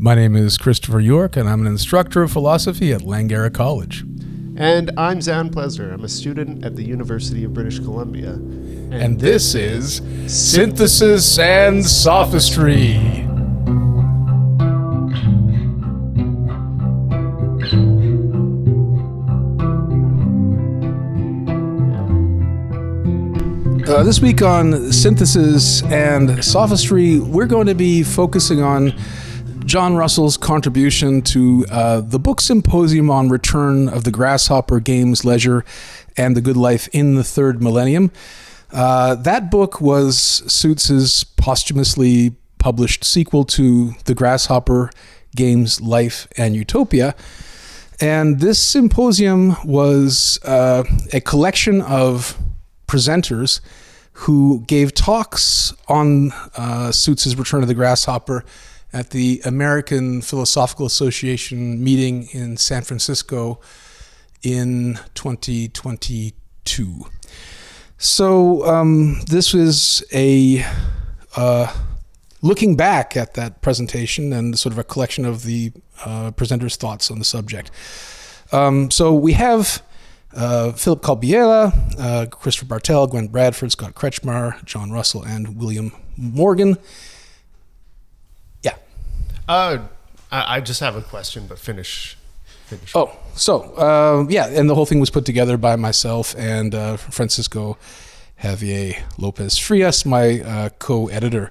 My name is Christopher York, and I'm an instructor of philosophy at Langara College. And I'm Zan Plesner. I'm a student at the University of British Columbia. And this is Synthesis and Sophistry. This week on Synthesis and Sophistry, we're going to be focusing on John Russell's contribution to the book Symposium on Return of the Grasshopper, Games, Leisure, and the Good Life in the Third Millennium. That book was Suits's posthumously published sequel to The Grasshopper, Games, Life, and Utopia. And this symposium was a collection of presenters who gave talks on Suits's Return of the Grasshopper at the American Philosophical Association meeting in San Francisco in 2022. So this is a looking back at that presentation and sort of a collection of the presenters' thoughts on the subject. So we have Philip Calbiela, Christopher Bartel, Gwen Bradford, Scott Kretschmar, John Russell, and William Morgan. Yeah. I just have a question, but finish. Oh, so, and the whole thing was put together by myself and Francisco Javier Lopez Frias, my co-editor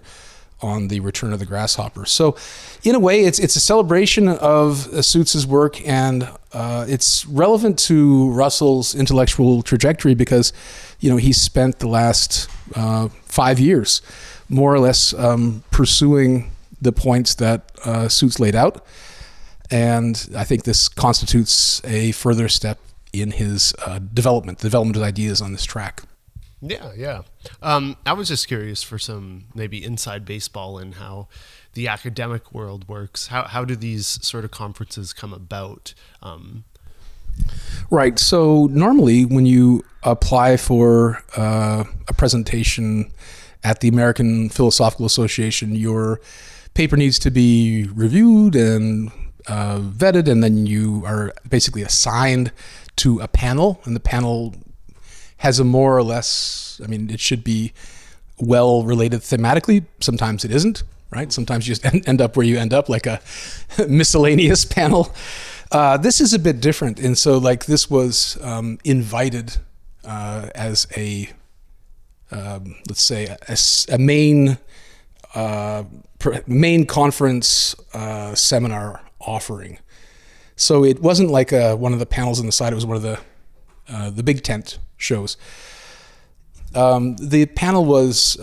on The Return of the Grasshopper. So, in a way, it's a celebration of Suits's work, and it's relevant to Russell's intellectual trajectory because, he spent the last 5 years more or less pursuing the points that Suits laid out. And I think this constitutes a further step in his development of ideas on this track. Yeah. I was just curious for some maybe inside baseball and how the academic world works. How do these sort of conferences come about? Right. So normally when you apply for a presentation at the American Philosophical Association, your paper needs to be reviewed and vetted, and then you are basically assigned to a panel, and the panel has a more or less, it should be well related thematically. Sometimes it isn't, right? Sometimes you just end up where you end up, like a miscellaneous panel. This is a bit different, and so this was invited as a let's say a main conference seminar offering. So it wasn't like one of the panels on the side. It was one of the big tent shows. The panel was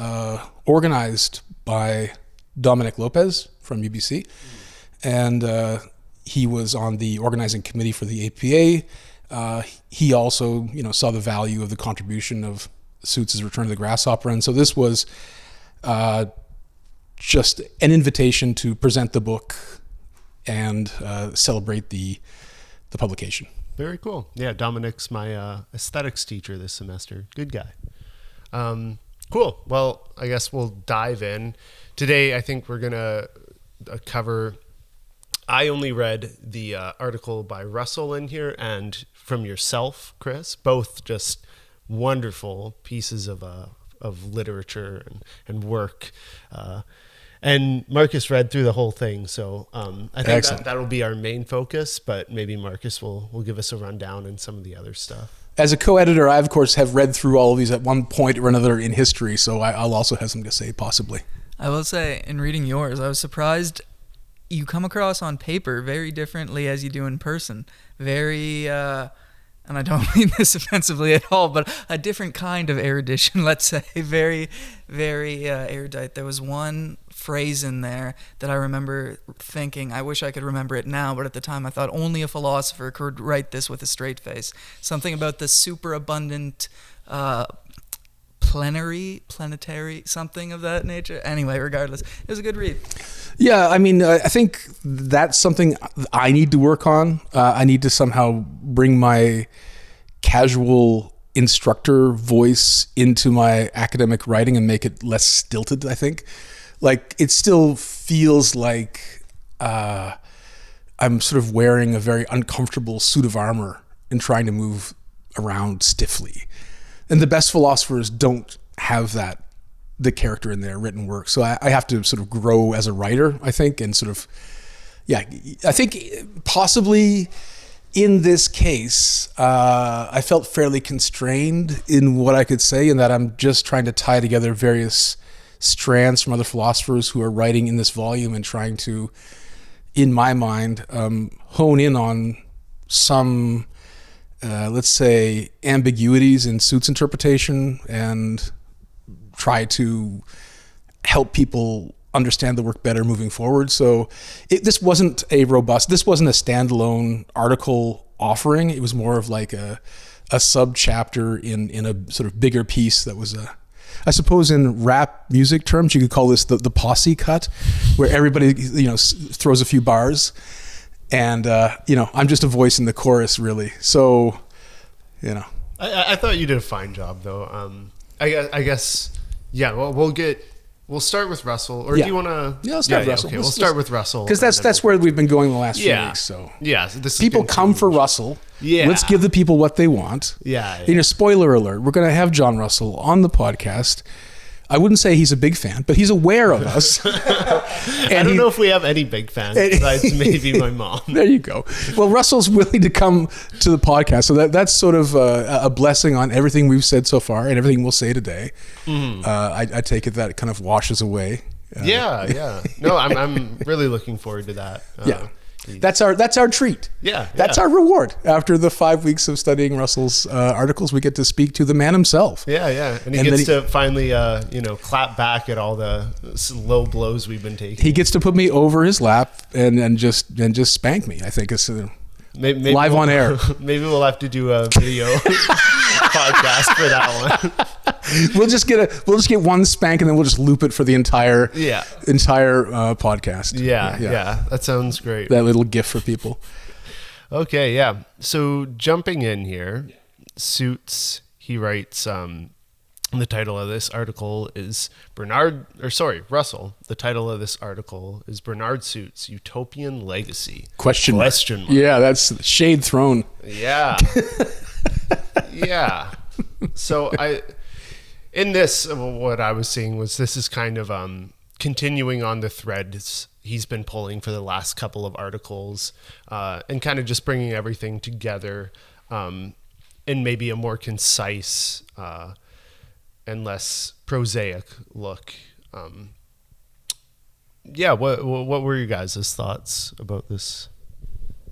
organized by Dominic Lopez from UBC, and he was on the organizing committee for the APA. He also, saw the value of the contribution of Suits's Return of the Grasshopper, and so this was just an invitation to present the book and celebrate the publication. Very cool. Yeah, Dominic's my aesthetics teacher this semester. Good guy. Cool. Well, I guess we'll dive in. Today, I think we're going to cover... I only read the article by Russell in here and from yourself, Chris. Both just wonderful pieces of literature and work. And Marcus read through the whole thing, so I think that'll be our main focus, but maybe Marcus will give us a rundown and some of the other stuff. As a co-editor, I, of course, have read through all of these at one point or another in history, so I'll also have something to say, possibly. I will say, in reading yours, I was surprised you come across on paper very differently as you do in person. Very... and I don't mean this offensively at all, but a different kind of erudition, let's say. Very, very erudite. There was one phrase in there that I remember thinking, I wish I could remember it now, but at the time I thought only a philosopher could write this with a straight face. Something about the superabundant planetary, something of that nature. Anyway, regardless, it was a good read. Yeah, I think that's something I need to work on. I need to somehow bring my casual instructor voice into my academic writing and make it less stilted, I think. It still feels like I'm sort of wearing a very uncomfortable suit of armor and trying to move around stiffly. And the best philosophers don't have the character in their written work. So I have to sort of grow as a writer, I think, and sort of, I think possibly in this case, I felt fairly constrained in what I could say, in that I'm just trying to tie together various strands from other philosophers who are writing in this volume and trying to, in my mind, hone in on some, let's say, ambiguities in Suits interpretation and try to help people understand the work better moving forward. So this wasn't a standalone article offering. It was more of like a sub-chapter in a sort of bigger piece that was I suppose in rap music terms, you could call this the posse cut, where everybody, throws a few bars, and I'm just a voice in the chorus, really. So, I thought you did a fine job, though. I guess, Well, we'll start with Russell, or do you want to? Yeah, let's start with Russell. Okay, we'll start with Russell, because that's where we've been going the last few weeks. So this people come for Russell. Yeah, let's give the people what they want. Yeah. Spoiler alert: we're going to have John Russell on the podcast. I wouldn't say he's a big fan, but he's aware of us. I don't know if we have any big fans besides maybe my mom. There you go. Well, Russell's willing to come to the podcast, so that's sort of a blessing on everything we've said so far and everything we'll say today. Mm-hmm. I take it that it kind of washes away. Yeah. No, I'm really looking forward to that. That's our treat. That's our reward. After the 5 weeks of studying Russell's articles, we get to speak to the man himself. Yeah. And he gets to finally, clap back at all the low blows we've been taking. He gets to put me over his lap and just spank me. I think it's maybe live on air. Maybe we'll have to do a video podcast for that one. We'll just get one spank, and then we'll just loop it for the entire podcast. Yeah. That sounds great. That little GIF for people. Okay, yeah. So jumping in here, Suits, he writes, the title of this article is Russell. The title of this article is Bernard Suits, Utopian Legacy? Question mark. Yeah, that's shade thrown. Yeah. Yeah. So in this, what I was seeing was this is kind of continuing on the threads he's been pulling for the last couple of articles, and kind of just bringing everything together in maybe a more concise and less prosaic look. What were you guys' thoughts about this?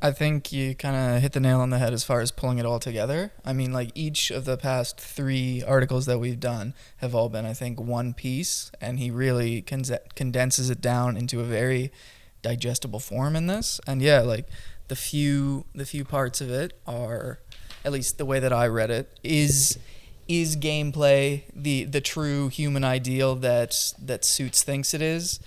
I think you kind of hit the nail on the head as far as pulling it all together. I mean, like, each of the past 3 articles that we've done have all been, I think, one piece, and he really condenses it down into a very digestible form in this. And like the few parts of it are, at least the way that I read it, is gameplay the true human ideal that Suits thinks it is?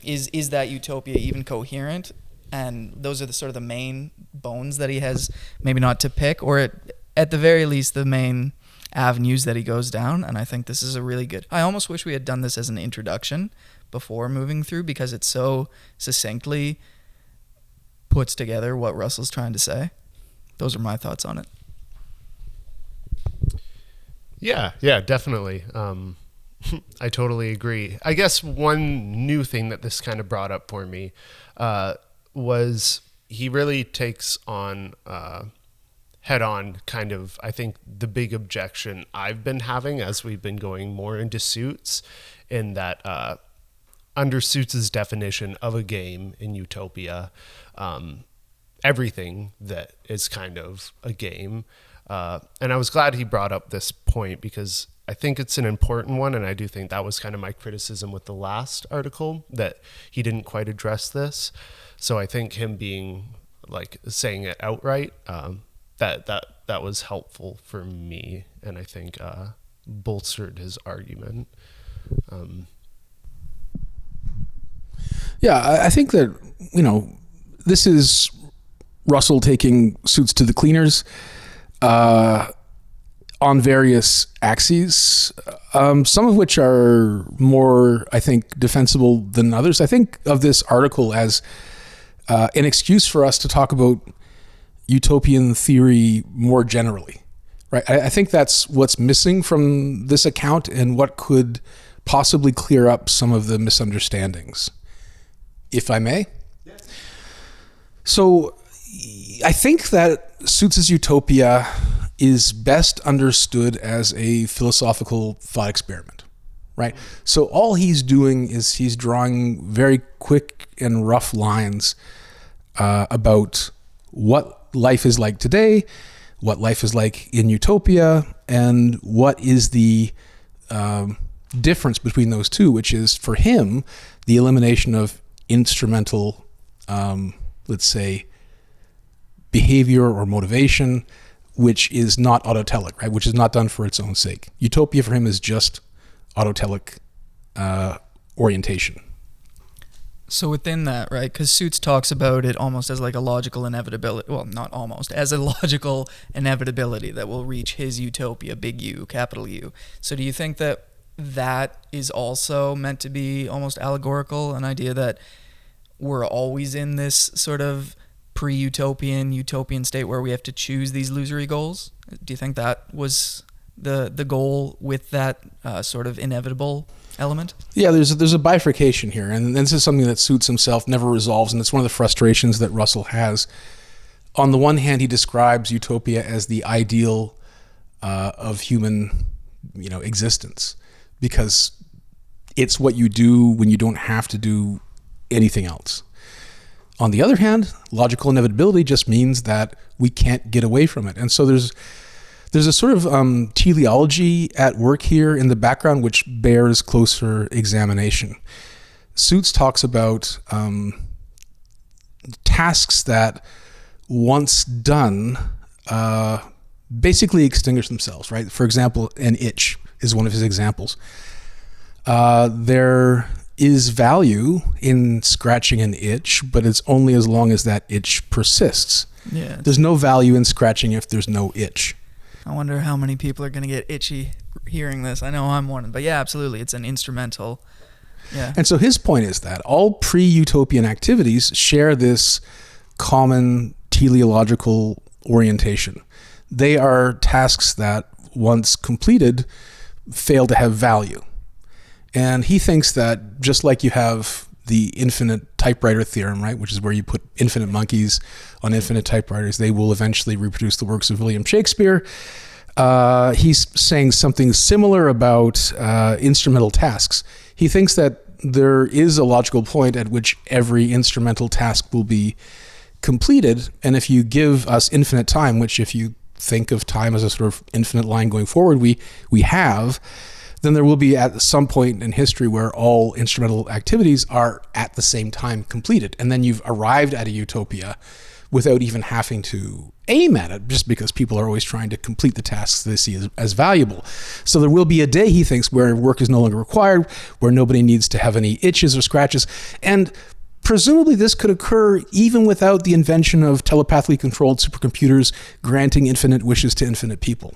Is that utopia even coherent? And those are the sort of the main bones that he has, maybe not to pick, or at the very least the main avenues that he goes down. And I think this is a really good, I almost wish we had done this as an introduction before moving through, because it so succinctly puts together what Russell's trying to say. Those are my thoughts on it. Yeah, definitely. I totally agree. I guess one new thing that this kind of brought up for me was he really takes on head on kind of, I think, the big objection I've been having as we've been going more into Suits, in that under Suits' definition of a game in Utopia, everything that is kind of a game. And I was glad he brought up this point, because I think it's an important one, and I do think that was kind of my criticism with the last article, that he didn't quite address this. So I think him being, like, saying it outright, that was helpful for me, and I think bolstered his argument. I think that, this is Russell taking Suits to the cleaners on various axes. some of which are more, I think, defensible than others. I think of this article as an excuse for us to talk about utopian theory more generally, right? I think that's what's missing from this account and what could possibly clear up some of the misunderstandings, if I may. Yes. So I think that Suits's utopia is best understood as a philosophical thought experiment, right? So all he's doing is he's drawing very quick and rough lines about what life is like today, what life is like in utopia, and what is the difference between those two, which is for him the elimination of instrumental, let's say, behavior or motivation, which is not autotelic, right? Which is not done for its own sake. Utopia for him is just autotelic orientation. So within that, right, because Suits talks about it almost as like a logical inevitability, well, not almost, as a logical inevitability that will reach his utopia, big U, capital U. So do you think that that is also meant to be almost allegorical, an idea that we're always in this sort of pre-utopian, utopian state where we have to choose these illusory goals? Do you think that was the goal with that sort of inevitable element? Yeah, there's a bifurcation here, and this is something that Suits himself never resolves, and it's one of the frustrations that Russell has. On the one hand, he describes utopia as the ideal of human, existence, because it's what you do when you don't have to do anything else. On the other hand, logical inevitability just means that we can't get away from it, and so there's a sort of teleology at work here in the background which bears closer examination. Suits talks about tasks that, once done, basically extinguish themselves, right? For example, an itch is one of his examples. There is value in scratching an itch, but it's only as long as that itch persists. Yeah. There's no value in scratching if there's no itch. I wonder how many people are going to get itchy hearing this. I know I'm one, but yeah, absolutely. It's an instrumental. Yeah. And so his point is that all pre-utopian activities share this common teleological orientation. They are tasks that, once completed, fail to have value. And he thinks that just like you have the infinite typewriter theorem, right, which is where you put infinite monkeys on infinite typewriters, they will eventually reproduce the works of William Shakespeare. He's saying something similar about instrumental tasks. He thinks that there is a logical point at which every instrumental task will be completed, and if you give us infinite time, which if you think of time as a sort of infinite line going forward, we have, then there will be at some point in history where all instrumental activities are at the same time completed. And then you've arrived at a utopia without even having to aim at it, just because people are always trying to complete the tasks they see as valuable. So there will be a day, he thinks, where work is no longer required, where nobody needs to have any itches or scratches. And presumably this could occur even without the invention of telepathically controlled supercomputers granting infinite wishes to infinite people.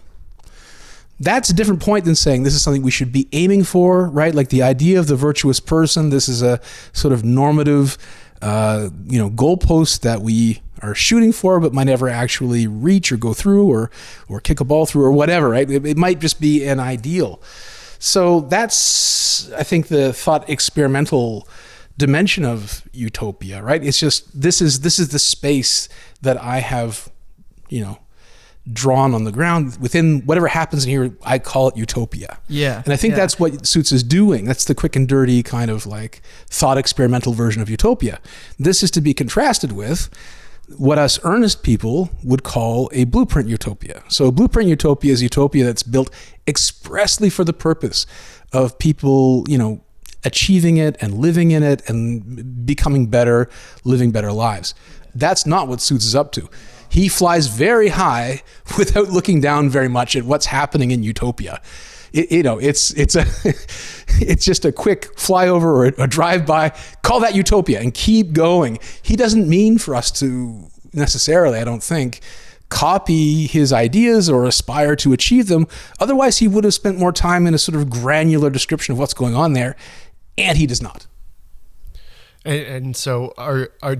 That's a different point than saying this is something we should be aiming for, right? Like the idea of the virtuous person, this is a sort of normative, goalpost that we are shooting for, but might never actually reach or go through or kick a ball through or whatever, right? It might just be an ideal. So that's, I think, the thought experimental dimension of utopia, right? It's just, this is the space that I have, drawn on the ground. Within whatever happens in here, I call it utopia. Yeah. And I think that's what Suits is doing. That's the quick and dirty kind of like thought experimental version of utopia. This is to be contrasted with what us earnest people would call a blueprint utopia. So a blueprint utopia is utopia that's built expressly for the purpose of people, achieving it and living in it and becoming better, living better lives. That's not what Suits is up to. He flies very high without looking down very much at what's happening in utopia. It's just a quick flyover or a drive-by. Call that utopia and keep going. He doesn't mean for us to necessarily, I don't think, copy his ideas or aspire to achieve them. Otherwise, he would have spent more time in a sort of granular description of what's going on there, and he does not. And so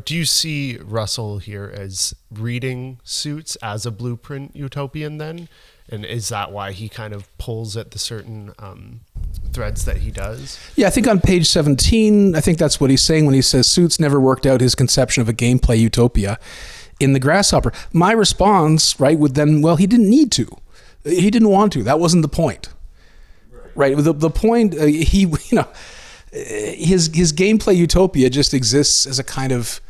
do you see Russell here as reading Suits as a blueprint utopian then? And is that why he kind of pulls at the certain threads that he does? Yeah, I think on page 17, I think that's what he's saying when he says Suits never worked out his conception of a gameplay utopia in the Grasshopper. My response, right, would then, well, he didn't need to. He didn't want to. That wasn't the point. Right? The point, his gameplay utopia just exists as a kind of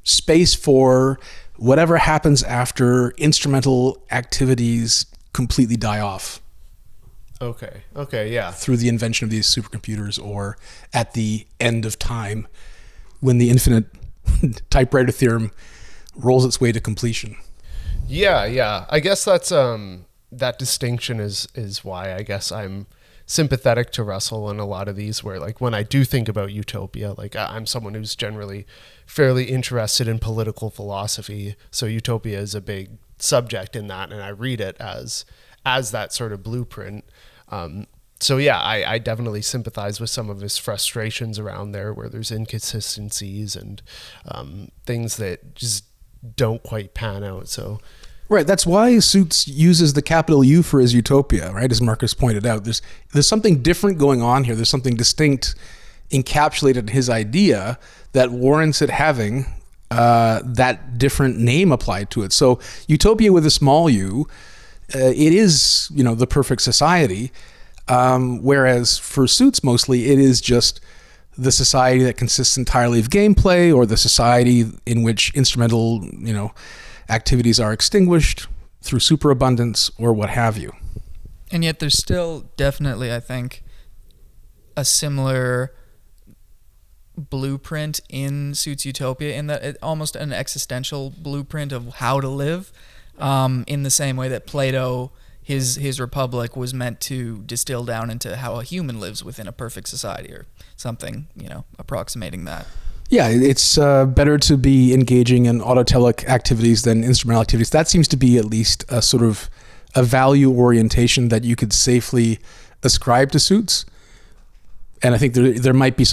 space for whatever happens after instrumental activities completely die off. Okay, yeah. Through the invention of these supercomputers, or at the end of time when the infinite typewriter theorem rolls its way to completion. Yeah. I guess that's that distinction is why I guess I'm sympathetic to Russell in a lot of these, where like when I do think about utopia, like I'm someone who's generally fairly interested in political philosophy, so utopia is a big subject in that, and I read it as that sort of blueprint. So yeah, I definitely sympathize with some of his frustrations around there, where there's inconsistencies and things that just don't quite pan out. So right, that's why Suits uses the capital U for his utopia, right? As Marcus pointed out, there's something different going on here. There's something distinct encapsulated in his idea that warrants it having that different name applied to it. So utopia with a small u, it is, the perfect society. Whereas for Suits, mostly it is just the society that consists entirely of gameplay, or the society in which instrumental, activities are extinguished through superabundance or what have you. And yet there's still definitely, I think, a similar blueprint in Suits Utopia, in that almost an existential blueprint of how to live, in the same way that Plato, his Republic, was meant to distill down into how a human lives within a perfect society, or something, approximating that. Yeah, it's better to be engaging in autotelic activities than instrumental activities. That seems to be at least a sort of a value orientation that you could safely ascribe to Suits. And I think there might be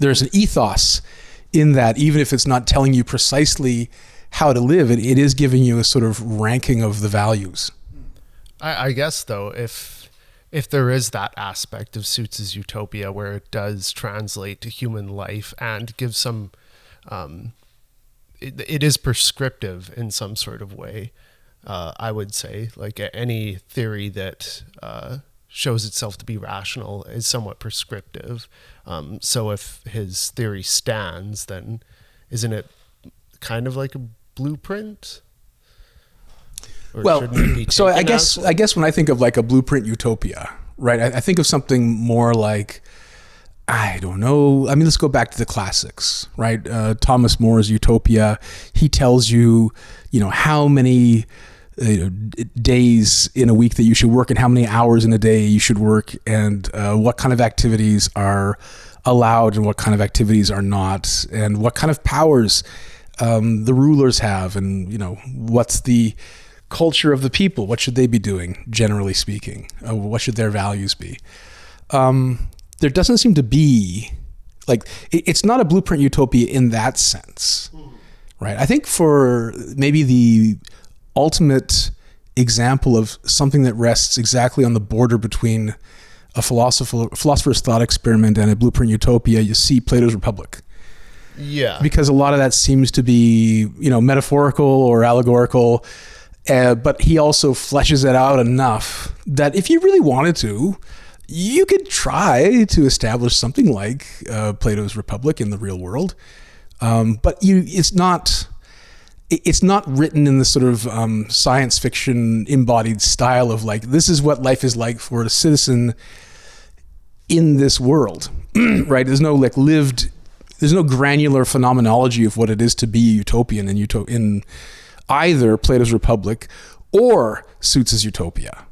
there's an ethos in that, even if it's not telling you precisely how to live, it is giving you a sort of ranking of the values. I guess, though, if there is that aspect of Suits' utopia where it does translate to human life and gives some, it is prescriptive in some sort of way, I would say. Like any theory that shows itself to be rational is somewhat prescriptive. So if his theory stands, then isn't it kind of like a blueprint? Or well, so I guess when I think of like a blueprint utopia, right, I think of something more like, I don't know. I mean, let's go back to the classics, right? Thomas More's Utopia. He tells you, how many days in a week that you should work, and how many hours in a day you should work, and what kind of activities are allowed and what kind of activities are not, and what kind of powers the rulers have, and what's the culture of the people, what should they be doing, generally speaking, what should their values be. There doesn't seem to be, it's not a blueprint utopia in that sense, right? I think for maybe the ultimate example of something that rests exactly on the border between a philosopher's thought experiment and a blueprint utopia, you see Plato's Republic. Yeah. Because a lot of that seems to be, metaphorical or allegorical, but he also fleshes it out enough that if you really wanted to, you could try to establish something like Plato's Republic in the real world. But it's not written in the sort of science fiction embodied style of like, this is what life is like for a citizen in this world, right? There's no there's no granular phenomenology of what it is to be utopian in either Plato's Republic or Suits' Utopia,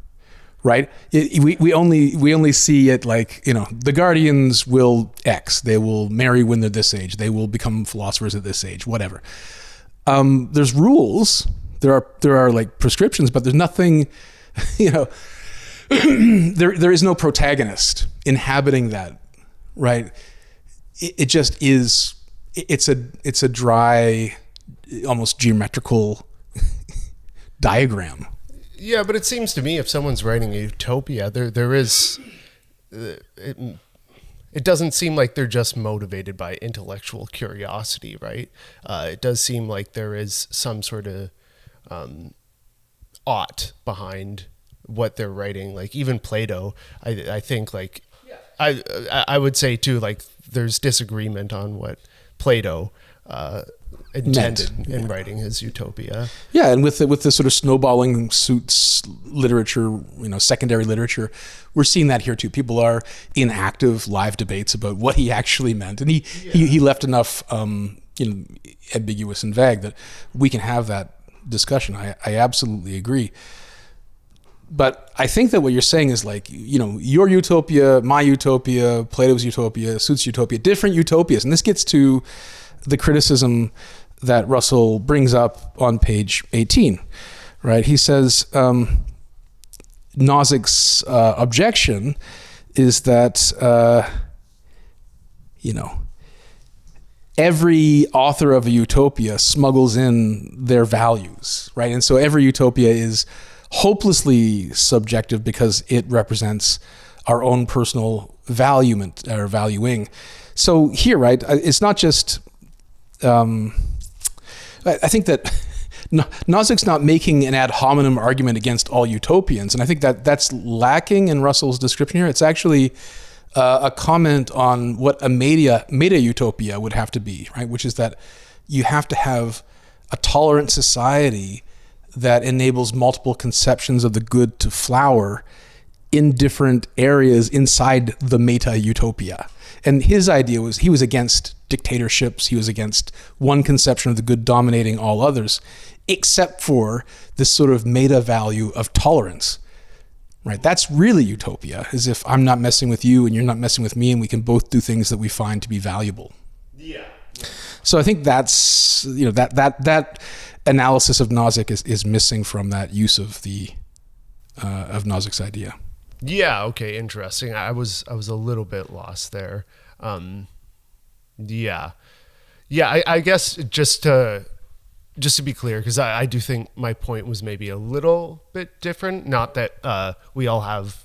right? We only see it like, the Guardians will X, they will marry when they're this age, they will become philosophers at this age, whatever. There's rules. There are like prescriptions, but there's nothing, there is no protagonist inhabiting that, right? It just is. It's a dry, almost geometrical diagram. Yeah, but it seems to me if someone's writing a utopia, there is. It doesn't seem like they're just motivated by intellectual curiosity, right? It does seem like there is some sort of ought behind what they're writing. Like even Plato, I think like I would say too, like there's disagreement on what Plato intended in writing his utopia. Yeah, and with the sort of snowballing suits literature, secondary literature, we're seeing that here too. People are in active live debates about what he actually meant, and he left enough ambiguous and vague that we can have that discussion. I absolutely agree. But I think that what you're saying is like, your utopia, my utopia, Plato's utopia, Suits' utopia, different utopias. And this gets to the criticism that Russell brings up on page 18, right? He says Nozick's objection is that, every author of a utopia smuggles in their values, right? And so every utopia is hopelessly subjective because it represents our own personal valuing. So here, right, it's not just, I think that Nozick's not making an ad hominem argument against all utopians. And I think that that's lacking in Russell's description here. It's actually a comment on what a meta utopia would have to be, right? Which is that you have to have a tolerant society that enables multiple conceptions of the good to flower in different areas inside the meta utopia. And his idea was he was against dictatorships. He was against one conception of the good dominating all others, except for this sort of meta value of tolerance, right? That's really utopia, as if I'm not messing with you and you're not messing with me, and we can both do things that we find to be valuable. Yeah. So I think that's, that analysis of Nozick is missing from that use of of Nozick's idea. Yeah. Okay. Interesting. I was a little bit lost there. Yeah. I guess just to be clear, because I do think my point was maybe a little bit different. Not that we all have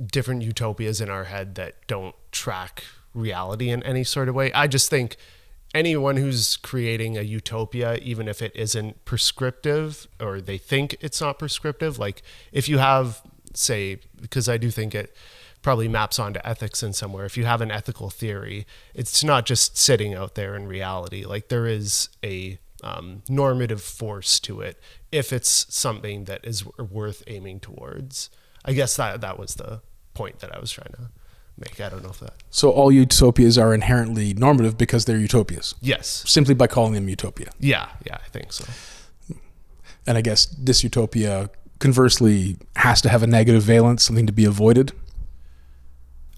different utopias in our head that don't track reality in any sort of way. I just think anyone who's creating a utopia, even if it isn't prescriptive or they think it's not prescriptive, like if you have, say, because I do think it probably maps onto ethics in somewhere. If you have an ethical theory, it's not just sitting out there in reality. Like there is a normative force to it if it's something that is worth aiming towards. I guess that was the point that I was trying to make. I don't know if that. So all utopias are inherently normative because they're utopias. Yes. Simply by calling them utopia. Yeah, I think so. And I guess dystopia, conversely, has to have a negative valence, something to be avoided.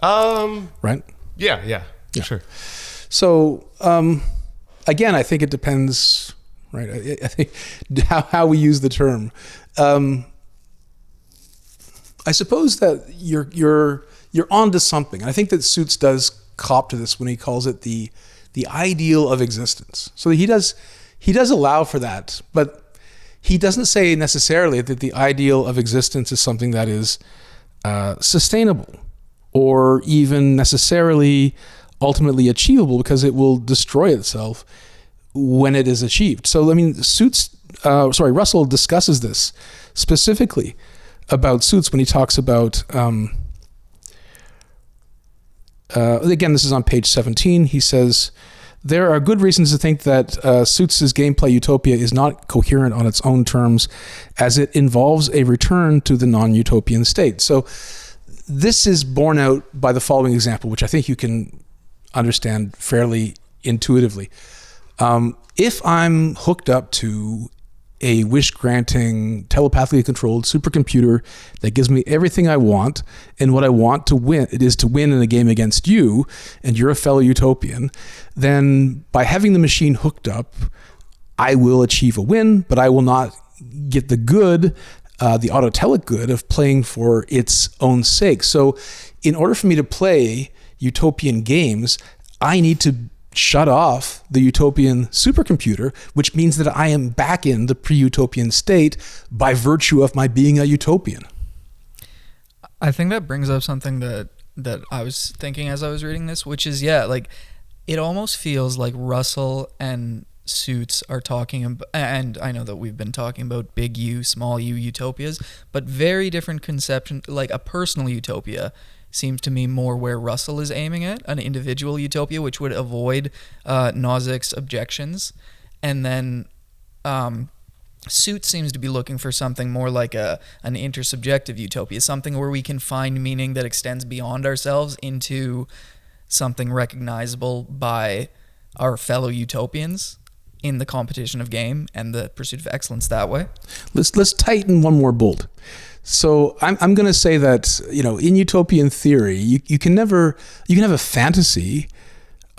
Right? Yeah, sure. So, again, I think it depends, right? I think how we use the term. I suppose that you're onto something. And I think that Suits does cop to this when he calls it the ideal of existence. So he does allow for that, but he doesn't say necessarily that the ideal of existence is something that is sustainable or even necessarily ultimately achievable, because it will destroy itself when it is achieved. So, I mean, Russell discusses this specifically about Suits when he talks about, again, this is on page 17. He says, there are good reasons to think that Suits' gameplay utopia is not coherent on its own terms, as it involves a return to the non-utopian state. So this is borne out by the following example, which I think you can understand fairly intuitively. If I'm hooked up to a wish-granting, telepathically controlled supercomputer that gives me everything I want, and what I want to win, it is to win in a game against you, and you're a fellow Utopian, then by having the machine hooked up, I will achieve a win, but I will not get the good, the autotelic good of playing for its own sake. So in order for me to play Utopian games, I need to shut off the Utopian supercomputer, which means that I am back in the pre-Utopian state by virtue of my being a Utopian. I think that brings up something that I was thinking as I was reading this, which is, yeah, like it almost feels like Russell and Suits are talking about, and I know that we've been talking about big U, small u utopias, but very different conception. Like a personal utopia seems to me more where Russell is aiming at, an individual utopia, which would avoid Nozick's objections. And then Suits seems to be looking for something more like an intersubjective utopia, something where we can find meaning that extends beyond ourselves into something recognizable by our fellow utopians in the competition of game and the pursuit of excellence that way. Let's tighten one more bolt. So I'm going to say that, in utopian theory, you can have a fantasy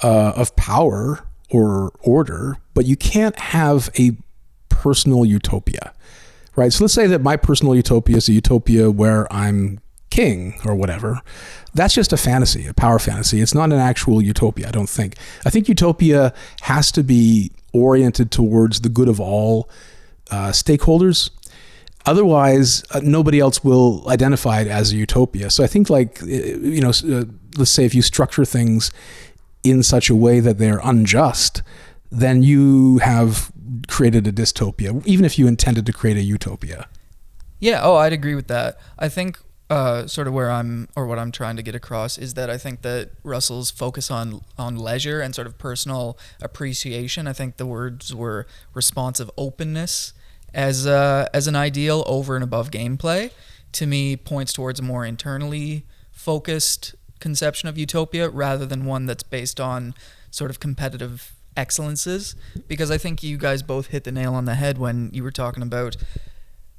of power or order, but you can't have a personal utopia, right? So let's say that my personal utopia is a utopia where I'm king or whatever. That's just a fantasy, a power fantasy. It's not an actual utopia, I don't think. I think utopia has to be oriented towards the good of all stakeholders. Otherwise, nobody else will identify it as a utopia. So I think, let's say if you structure things in such a way that they're unjust, then you have created a dystopia, even if you intended to create a utopia. Yeah, I'd agree with that. I think sort of what I'm trying to get across is that I think that Russell's focus on leisure and sort of personal appreciation, I think the words were responsive openness as an ideal over and above gameplay, to me points towards a more internally focused conception of utopia rather than one that's based on sort of competitive excellences. Because I think you guys both hit the nail on the head when you were talking about,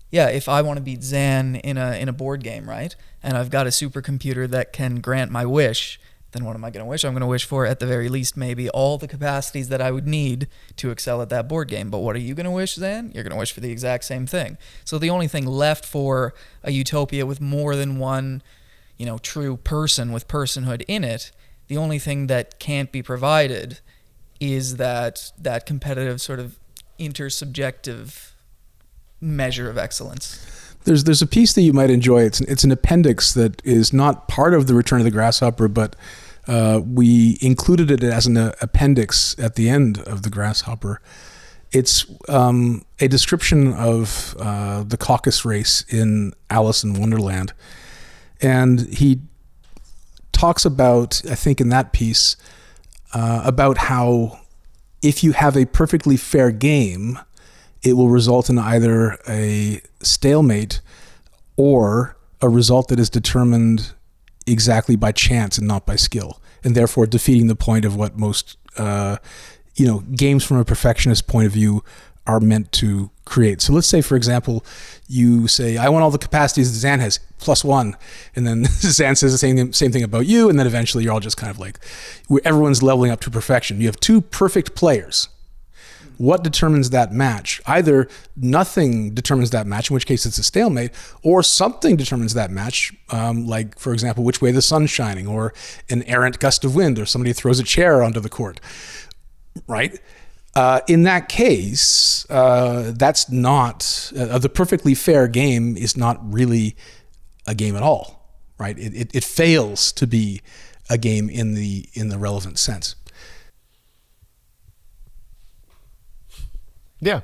yeah, if I want to beat Zan in a board game, right, and I've got a supercomputer that can grant my wish, then what am I going to wish? I'm going to wish for, at the very least, maybe all the capacities that I would need to excel at that board game. But what are you going to wish, Zan? You're going to wish for the exact same thing. So the only thing left for a utopia with more than one, true person with personhood in it, the only thing that can't be provided is that competitive sort of intersubjective measure of excellence. There's a piece that you might enjoy. It's an appendix that is not part of the Return of the Grasshopper, but we included it as an appendix at the end of the Grasshopper. It's a description of the caucus race in Alice in Wonderland, and he talks about, I think in that piece, about how if you have a perfectly fair game, it will result in either a stalemate or a result that is determined exactly by chance and not by skill, and therefore defeating the point of what most games from a perfectionist point of view are meant to create. So let's say, for example, you say, I want all the capacities that Zan has, +1. And then Zan says the same thing about you. And then eventually you're all just kind of like, everyone's leveling up to perfection. You have two perfect players. What determines that match? Either nothing determines that match, in which case it's a stalemate, or something determines that match, like, for example, which way the sun's shining, or an errant gust of wind, or somebody throws a chair onto the court, right? In that case, that's not, the perfectly fair game is not really a game at all, right? It fails to be a game in the relevant sense. Yeah,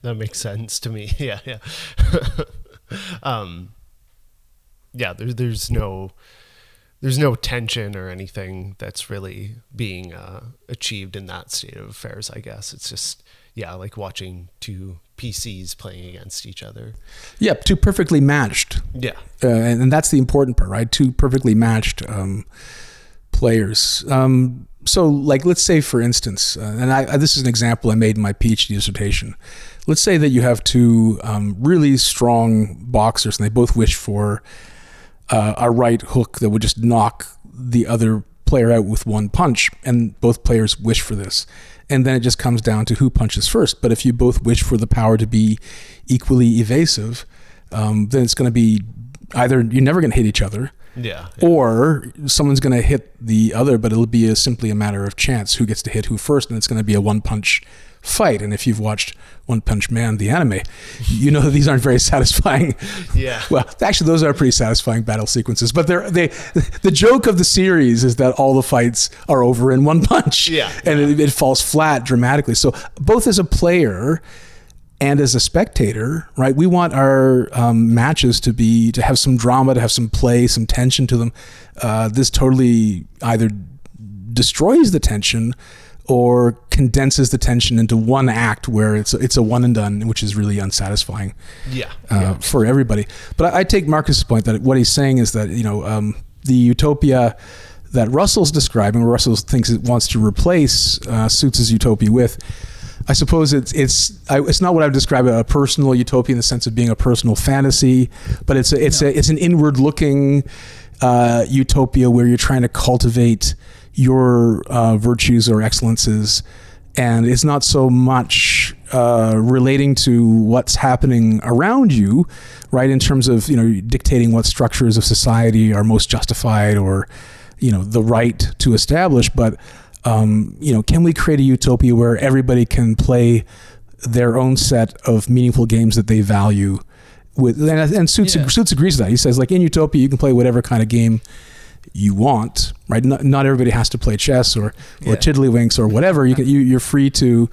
that makes sense to me. Yeah. There's no tension or anything that's really being achieved in that state of affairs, I guess. It's just, like watching two PCs playing against each other. Yeah, two perfectly matched. Yeah. And that's the important part, right? Two perfectly matched players. So, like, let's say, for instance, this is an example I made in my PhD dissertation. Let's say that you have two really strong boxers, and they both wish for a right hook that would just knock the other player out with one punch, and both players wish for this. And then it just comes down to who punches first. But if you both wish for the power to be equally evasive, then it's going to be either you're never going to hit each other, or someone's going to hit the other, but it'll be simply a matter of chance who gets to hit who first, and it's going to be a one-punch fight. And if you've watched One Punch Man, the anime, you know that these aren't very satisfying. Yeah. Well, actually, those are pretty satisfying battle sequences. But the joke of the series is that all the fights are over in one punch. Yeah. And it falls flat dramatically. So both as a player and as a spectator, right, we want our matches to have some drama, to have some play, some tension to them. This totally either destroys the tension or condenses the tension into one act where it's a one and done, which is really unsatisfying for everybody. But I take Marcus's point that what he's saying is that, the utopia that Russell's describing, or Russell thinks it wants to replace Suits' utopia with, I suppose it's not what I would describe a personal utopia in the sense of being a personal fantasy, but it's an inward looking utopia where you're trying to cultivate your virtues or excellences, and it's not so much relating to what's happening around you, right, in terms of dictating what structures of society are most justified or the right to establish, but can we create a utopia where everybody can play their own set of meaningful games that they value and Suits agrees with that. He says, like, in utopia you can play whatever kind of game you want, right? Not everybody has to play chess or tiddlywinks or whatever. You're free to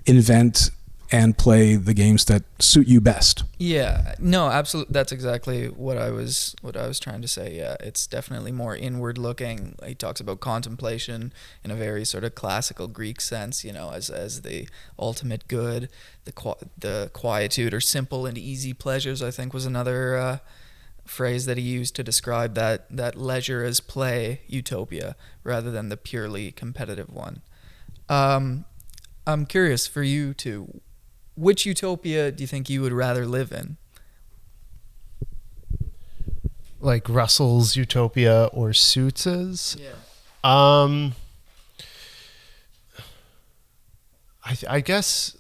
invent and play the games that suit you best. Yeah, no, absolutely. That's exactly what I was trying to say. Yeah, it's definitely more inward looking. He talks about contemplation in a very sort of classical Greek sense, as the ultimate good. The quietude or simple and easy pleasures, I think, was another phrase that he used to describe that leisure as play utopia rather than the purely competitive one. I'm curious for you too. Which utopia do you think you would rather live in? Like Russell's utopia or Suits's? Yeah. I guess,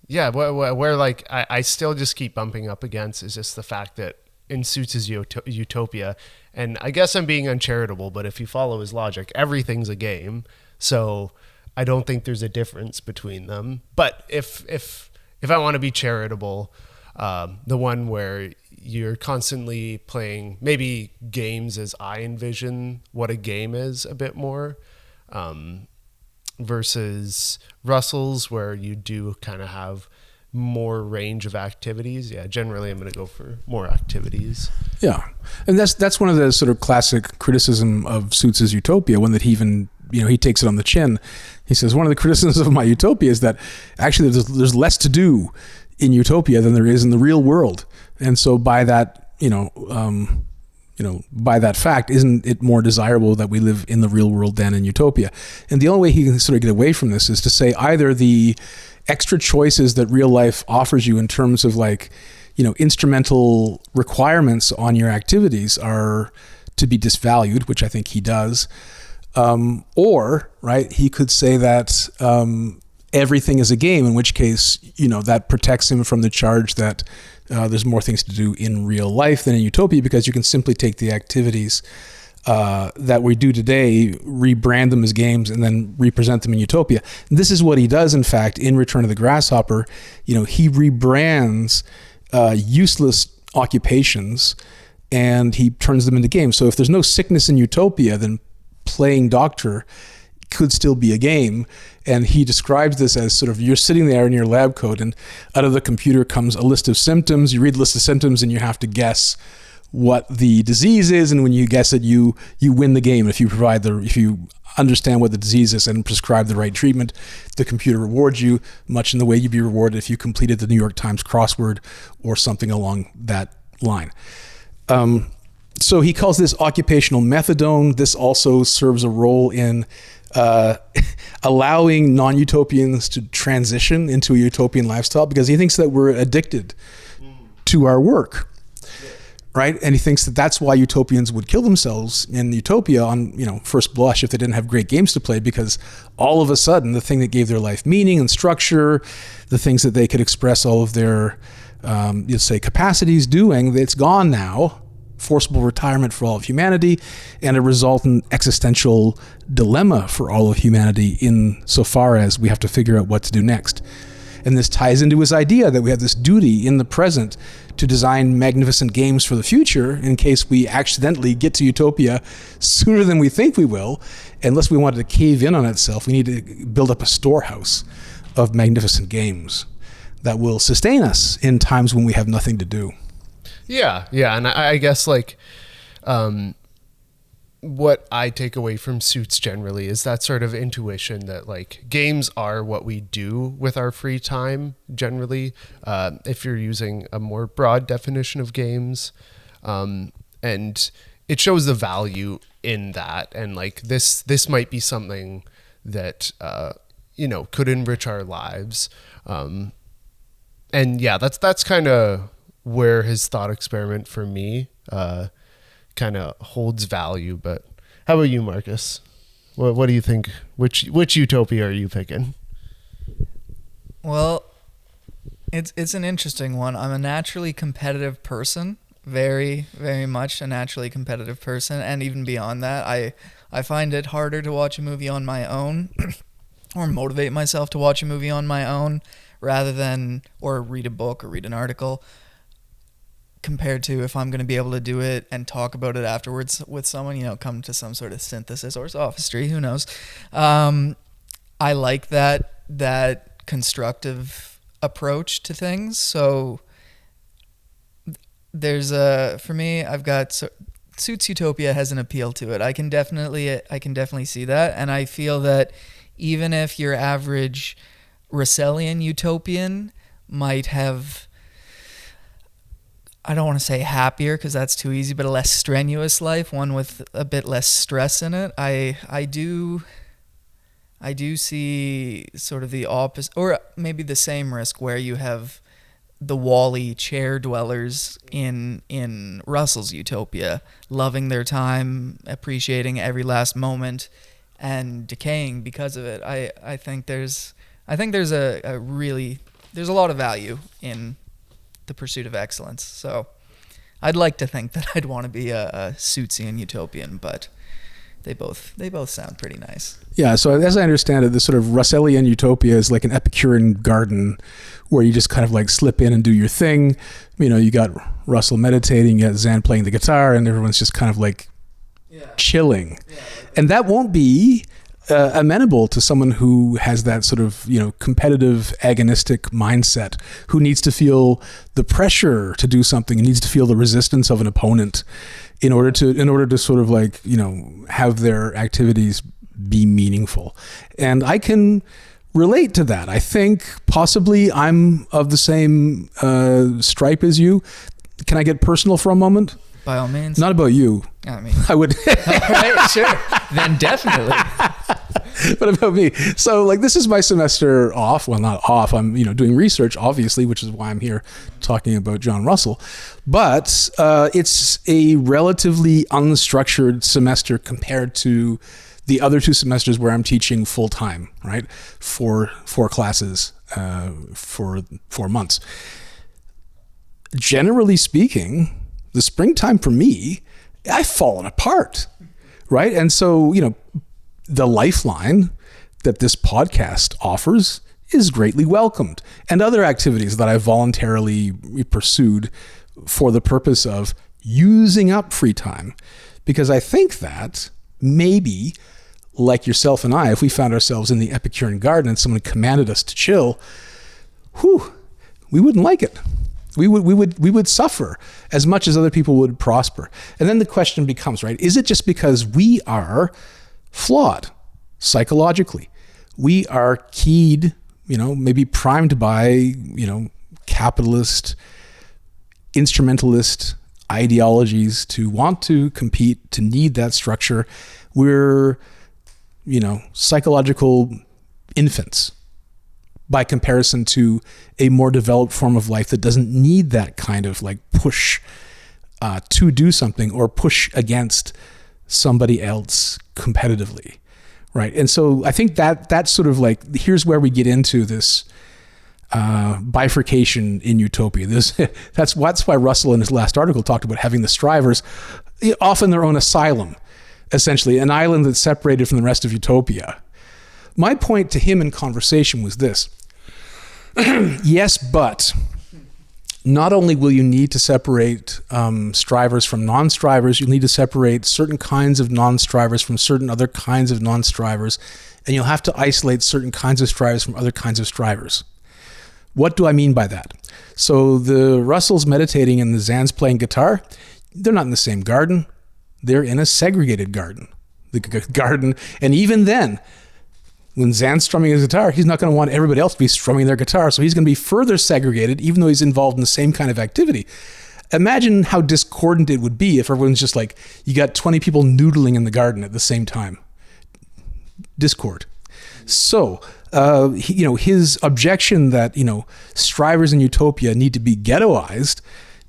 yeah, where like I still just keep bumping up against is just the fact that in Suits' utopia, and I guess I'm being uncharitable, but if you follow his logic, everything's a game. So I don't think there's a difference between them. But if I want to be charitable, the one where you're constantly playing maybe games as I envision what a game is a bit more, versus Russell's where you do kind of have more range of activities. Yeah, generally I'm going to go for more activities. Yeah, and that's one of the sort of classic criticism of Suits' utopia, one that he even he takes it on the chin. He says, one of the criticisms of my utopia is that actually there's less to do in utopia than there is in the real world. And so by that, by that fact, isn't it more desirable that we live in the real world than in utopia? And the only way he can sort of get away from this is to say either the extra choices that real life offers you in terms of instrumental requirements on your activities are to be disvalued, which I think he does. Or, right, he could say that everything is a game, in which case, that protects him from the charge that there's more things to do in real life than in utopia, because you can simply take the activities that we do today, rebrand them as games, and then represent them in utopia. This is what he does, in fact, in Return of the Grasshopper. He rebrands useless occupations and he turns them into games. So if there's no sickness in utopia, then playing doctor could still be a game. And he describes this as sort of, you're sitting there in your lab coat and out of the computer comes a list of symptoms. You read the list of symptoms and you have to guess what the disease is. And when you guess it, you win the game. If you understand what the disease is and prescribe the right treatment, the computer rewards you much in the way you'd be rewarded if you completed the New York Times crossword or something along that line. So he calls this occupational methadone. This also serves a role in allowing non-utopians to transition into a utopian lifestyle because he thinks that we're addicted to our work, right? And he thinks that that's why utopians would kill themselves in utopia on, first blush if they didn't have great games to play, because all of a sudden the thing that gave their life meaning and structure, the things that they could express all of their, you'd say, capacities doing, it's gone now. Forcible retirement for all of humanity, and a resultant existential dilemma for all of humanity in so far as we have to figure out what to do next. And this ties into his idea that we have this duty in the present to design magnificent games for the future in case we accidentally get to utopia sooner than we think we will. Unless we wanted to cave in on itself, we need to build up a storehouse of magnificent games that will sustain us in times when we have nothing to do. Yeah, and I guess what I take away from Suits generally is that sort of intuition that games are what we do with our free time generally, if you're using a more broad definition of games, and it shows the value in that, and this might be something that could enrich our lives, and yeah, that's kind of where his thought experiment for me kind of holds value. But how about you, Marcus? What do you think? Which utopia are you picking? Well, it's an interesting one. I'm a naturally competitive person, very, very much a naturally competitive person, and even beyond that, I find it harder to watch a movie on my own or motivate myself to watch a movie on my own rather than, or read a book or read an article, compared to if I'm going to be able to do it and talk about it afterwards with someone, come to some sort of synthesis or sophistry, who knows. I like that constructive approach to things. So for me, I've got Suits Utopia has an appeal to it. I can definitely see that. And I feel that even if your average Russellian utopian might have, I don't want to say happier because that's too easy, but a less strenuous life, one with a bit less stress in it. I do see sort of the opposite, or maybe the same risk where you have the Wall-E chair dwellers in Russell's utopia, loving their time, appreciating every last moment, and decaying because of it. I think there's a lot of value in the pursuit of excellence. So I'd like to think that I'd want to be a Suitsian utopian, but they both sound pretty nice. Yeah, so as I understand it, the sort of Russellian utopia is like an Epicurean garden where you just kind of slip in and do your thing. You got Russell meditating, you got Zan playing the guitar, and everyone's just kind of chilling. Yeah. And that won't be amenable to someone who has that sort of competitive agonistic mindset, who needs to feel the pressure to do something, and needs to feel the resistance of an opponent in order to sort of have their activities be meaningful. And I can relate to that. I think possibly I'm of the same stripe as you. Can I get personal for a moment? By all means. Not about you. I would. All right, sure. Then definitely. But about me. So this is my semester off. Well, not off. I'm, doing research, obviously, which is why I'm here talking about John Russell. But it's a relatively unstructured semester compared to the other 2 semesters where I'm teaching full time, right? Four classes for 4 months. Generally speaking, the springtime for me, I've fallen apart, right? And so, the lifeline that this podcast offers is greatly welcomed, and other activities that I voluntarily pursued for the purpose of using up free time. Because I think that maybe, like yourself and I, if we found ourselves in the Epicurean garden and someone commanded us to chill, we wouldn't like it. We would suffer as much as other people would prosper. And then the question becomes, right, is it just because we are flawed psychologically? We are keyed, maybe primed by, capitalist, instrumentalist ideologies to want to compete, to need that structure. We're psychological infants by comparison to a more developed form of life that doesn't need that kind of like push to do something or push against somebody else competitively, right? And so I think that's sort of like, here's where we get into this bifurcation in utopia. That's why Russell in his last article talked about having the strivers often their own asylum, essentially an island that's separated from the rest of utopia. My point to him in conversation was this: yes, but not only will you need to separate strivers from non-strivers, you'll need to separate certain kinds of non-strivers from certain other kinds of non-strivers, and you'll have to isolate certain kinds of strivers from other kinds of strivers. What do I mean by that? So the Russell's meditating and the Zan's playing guitar, they're not in the same garden. They're in a segregated garden. The garden, and even then, when Zan's strumming his guitar, he's not going to want everybody else to be strumming their guitar, so he's going to be further segregated, even though he's involved in the same kind of activity. Imagine how discordant it would be if everyone's just like, you got 20 people noodling in the garden at the same time. Discord. So, his objection that, strivers in utopia need to be ghettoized,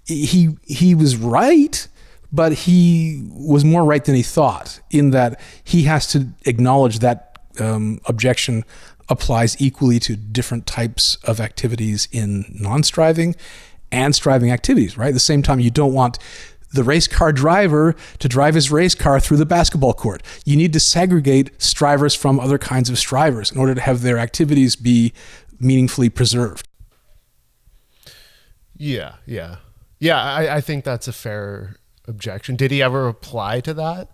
he was right, but he was more right than he thought, in that he has to acknowledge that objection applies equally to different types of activities in non-striving and striving activities, right? At the same time, you don't want the race car driver to drive his race car through the basketball court. You need to segregate strivers from other kinds of strivers in order to have their activities be meaningfully preserved. Yeah. I think that's a fair objection. Did he ever reply to that?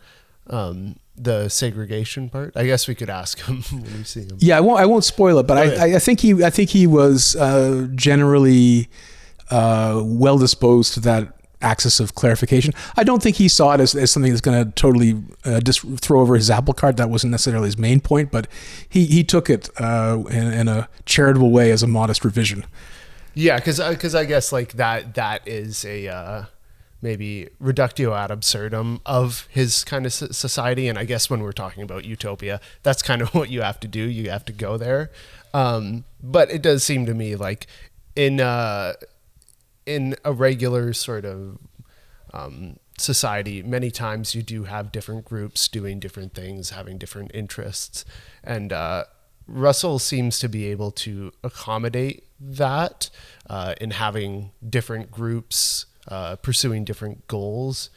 The segregation part? I guess we could ask him when we see him. Yeah, I won't spoil it, but I think he was generally well disposed to that axis of clarification. I don't think he saw it as something that's going to totally just throw over his apple cart. That wasn't necessarily his main point, but he took it in a charitable way as a modest revision. Yeah, because I guess like that is a maybe reductio ad absurdum of his kind of society. And I guess when we're talking about utopia, that's kind of what you have to do. You have to go there. But it does seem to me like in a regular sort of society, many times you do have different groups doing different things, having different interests. And Russell seems to be able to accommodate that in having different groups pursuing different goals.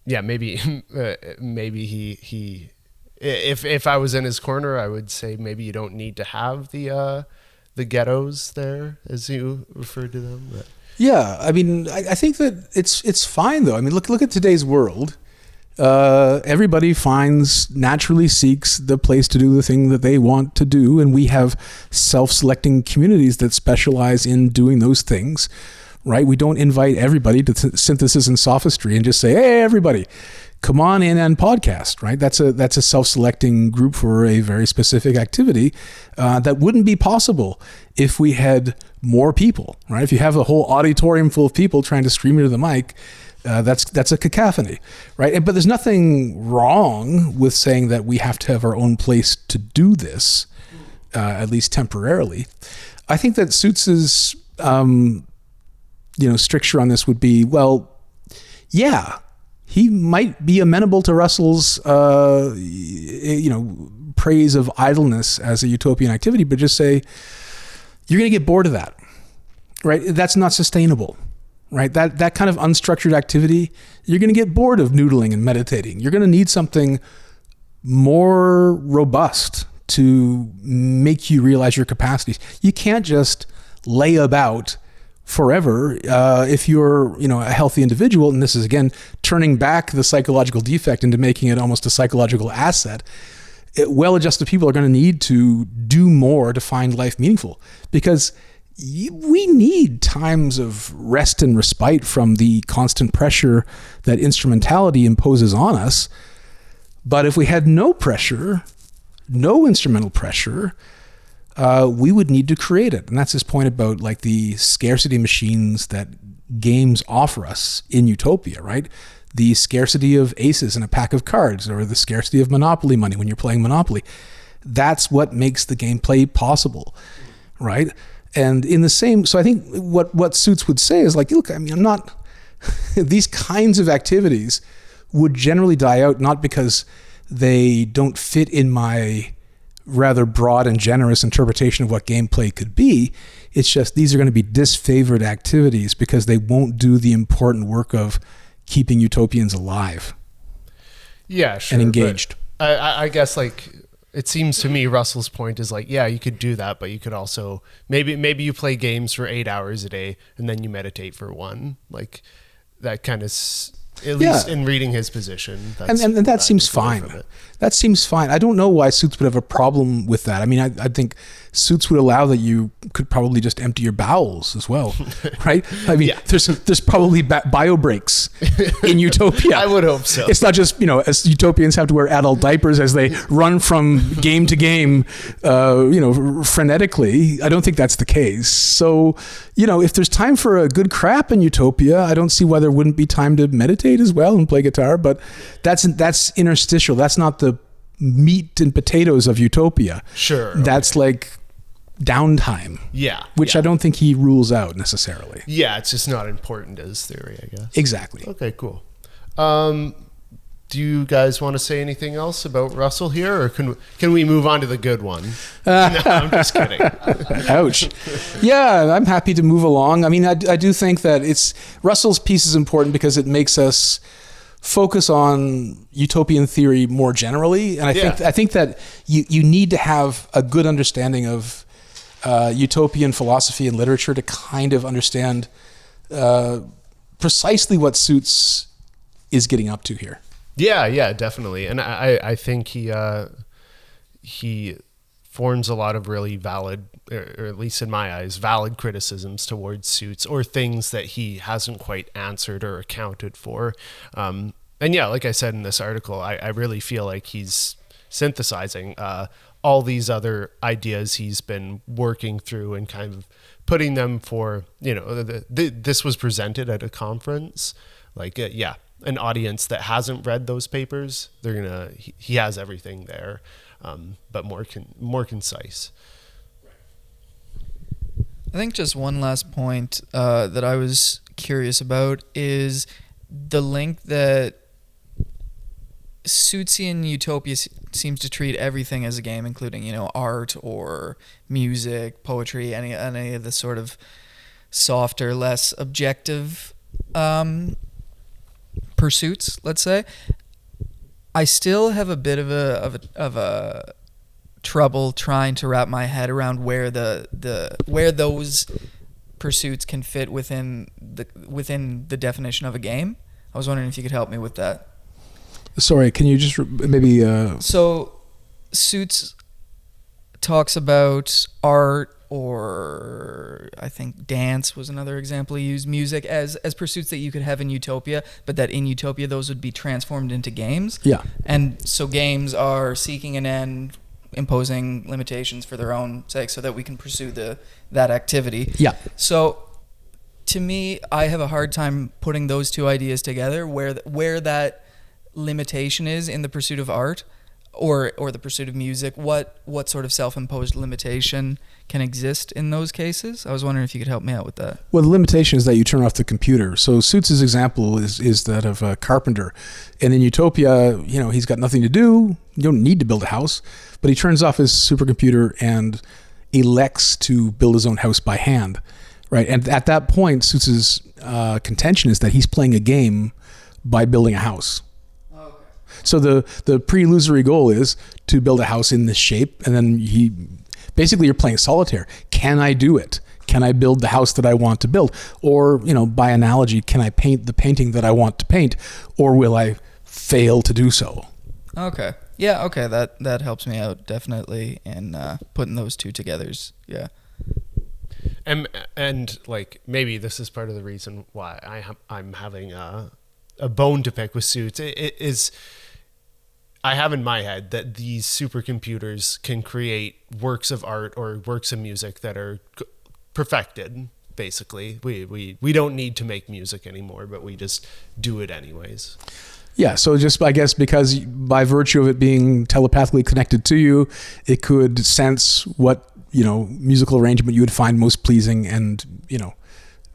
Maybe he if I was in his corner, I would say maybe you don't need to have the ghettos there, as you referred to them. But. Yeah, I mean, I think that it's fine though. I mean, look at today's world. Everybody naturally seeks the place to do the thing that they want to do, and we have self-selecting communities that specialize in doing those things. Right? We don't invite everybody to synthesis and sophistry and just say, hey, everybody, come on in and podcast, right? That's a self-selecting group for a very specific activity that wouldn't be possible if we had more people, right? If you have a whole auditorium full of people trying to scream into the mic, that's a cacophony, right? But there's nothing wrong with saying that we have to have our own place to do this, at least temporarily. I think that Suits's stricture on this would be, well, yeah, he might be amenable to Russell's, praise of idleness as a utopian activity, but just say, you're going to get bored of that, right? That's not sustainable, right? That kind of unstructured activity, you're going to get bored of noodling and meditating. You're going to need something more robust to make you realize your capacities. You can't just lay about forever if you're a healthy individual. And this is again turning back the psychological defect into making it almost a psychological asset. Well-adjusted people are going to need to do more to find life meaningful, because we need times of rest and respite from the constant pressure that instrumentality imposes on us. But if we had no pressure, no instrumental pressure, we would need to create it. And that's his point about like the scarcity machines that games offer us in utopia, right? the scarcity of aces in a pack of cards, or the scarcity of Monopoly money when you're playing Monopoly. That's what makes the gameplay possible, right? And in the same, so I think what Suits would say is like, look, I mean, I'm not, these kinds of activities would generally die out, not because they don't fit in my rather broad and generous interpretation of what gameplay could be. It's just these are going to be disfavored activities because they won't do the important work of keeping utopians alive. Yeah, sure. And engaged. I guess like it seems to me Russell's point is like, yeah, you could do that, but you could also maybe you play games for 8 hours a day and then you meditate for 1. Like that kind of at least in reading his position. And that seems fine. That seems fine. I don't know why Suits would have a problem with that. I mean, I think Suits would allow that you could probably just empty your bowels as well, right? I mean, there's probably bio breaks in Utopia. I would hope so. It's not just, as utopians have to wear adult diapers as they run from game to game, frenetically. I don't think that's the case. So, if there's time for a good crap in Utopia, I don't see why there wouldn't be time to meditate as well and play guitar, but that's interstitial. That's not the meat and potatoes of Utopia. Sure. That's like downtime. Yeah. Which I don't think he rules out necessarily. Yeah, it's just not important as theory, I guess. Exactly. Okay, cool. Do you guys want to say anything else about Russell here, or can we move on to the good one? No, I'm just kidding. Ouch. Yeah, I'm happy to move along. I mean, I do think that Russell's piece is important because it makes us focus on utopian theory more generally, and I think that you need to have a good understanding of utopian philosophy and literature to kind of understand precisely what Suits is getting up to here. Yeah, definitely, and I think he forms a lot of really valid, or at least in my eyes, valid criticisms towards Suits, or things that he hasn't quite answered or accounted for. And yeah, like I said in this article, I really feel like he's synthesizing all these other ideas he's been working through and kind of putting them for, this was presented at a conference, like, an audience that hasn't read those papers, he has everything there, but more concise. I think just one last point that I was curious about is the link that Suitsian Utopia seems to treat everything as a game, including, art or music, poetry, any of the sort of softer, less objective pursuits, let's say. I still have a bit of a trouble trying to wrap my head around where where those pursuits can fit within the definition of a game. I was wondering if you could help me with that. Sorry, can you just maybe... So, Suits talks about art, or I think dance was another example he used, music, as pursuits that you could have in Utopia, but that in Utopia those would be transformed into games. Yeah. And so games are seeking an end, imposing limitations for their own sake so that we can pursue that activity. Yeah. So, to me, I have a hard time putting those two ideas together, where that limitation is in the pursuit of art or the pursuit of music. What sort of self-imposed limitation can exist in those cases? I was wondering if you could help me out with that. Well, the limitation is that you turn off the computer. So Suits' example is that of a carpenter. And in Utopia, he's got nothing to do. You don't need to build a house. But he turns off his supercomputer and elects to build his own house by hand. Right? And at that point, Suits' contention is that he's playing a game by building a house. So the pre-illusory goal is to build a house in this shape, and then you're playing solitaire. Can I do it? Can I build the house that I want to build? Or, by analogy, can I paint the painting that I want to paint? Or will I fail to do so? Okay. Yeah, okay. That helps me out definitely in putting those two together. Yeah. And like maybe this is part of the reason why I'm having a bone to pick with Suits. It is, I have in my head that these supercomputers can create works of art or works of music that are perfected, basically. We don't need to make music anymore, but we just do it anyways. Yeah, so just, I guess, because by virtue of it being telepathically connected to you, it could sense what, musical arrangement you would find most pleasing and,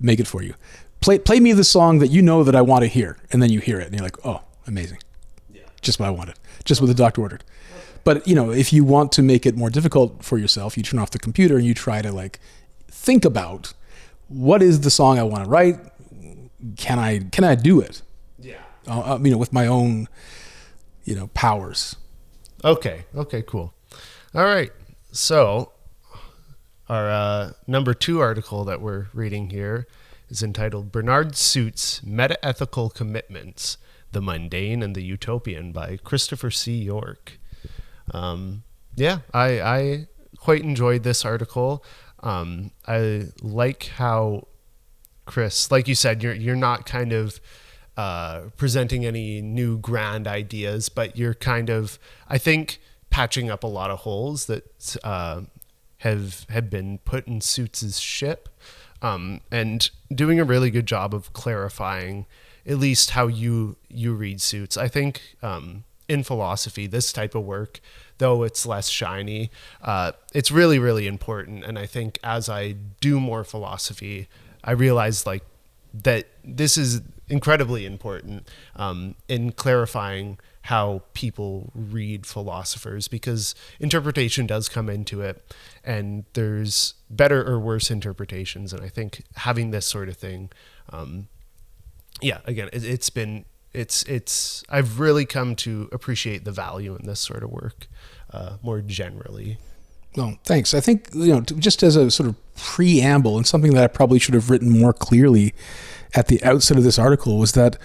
make it for you. Play me the song that you know that I want to hear, and then you hear it, and you're like, oh, amazing. Yeah. Just what I wanted. Just what the doctor ordered. But, if you want to make it more difficult for yourself, you turn off the computer and you try to, think about what is the song I want to write? Can I do it? Yeah. With my own, powers. Okay, cool. All right. So our number 2 article that we're reading here is entitled Bernard Suits Metaethical Commitments, The Mundane and the Utopian by Christopher C. York. I quite enjoyed this article. I like how, Chris, like you said, you're not kind of presenting any new grand ideas, but you're kind of, I think, patching up a lot of holes that have been put in Suits' ship, and doing a really good job of clarifying at least how you read Suits. I think in philosophy, this type of work, though it's less shiny, it's really, really important. And I think as I do more philosophy, I realize that this is incredibly important in clarifying how people read philosophers, because interpretation does come into it, and there's better or worse interpretations. And I think having this sort of thing, again, I've really come to appreciate the value in this sort of work more generally. Well, thanks. I think, just as a sort of preamble, and something that I probably should have written more clearly at the outset of this article, was that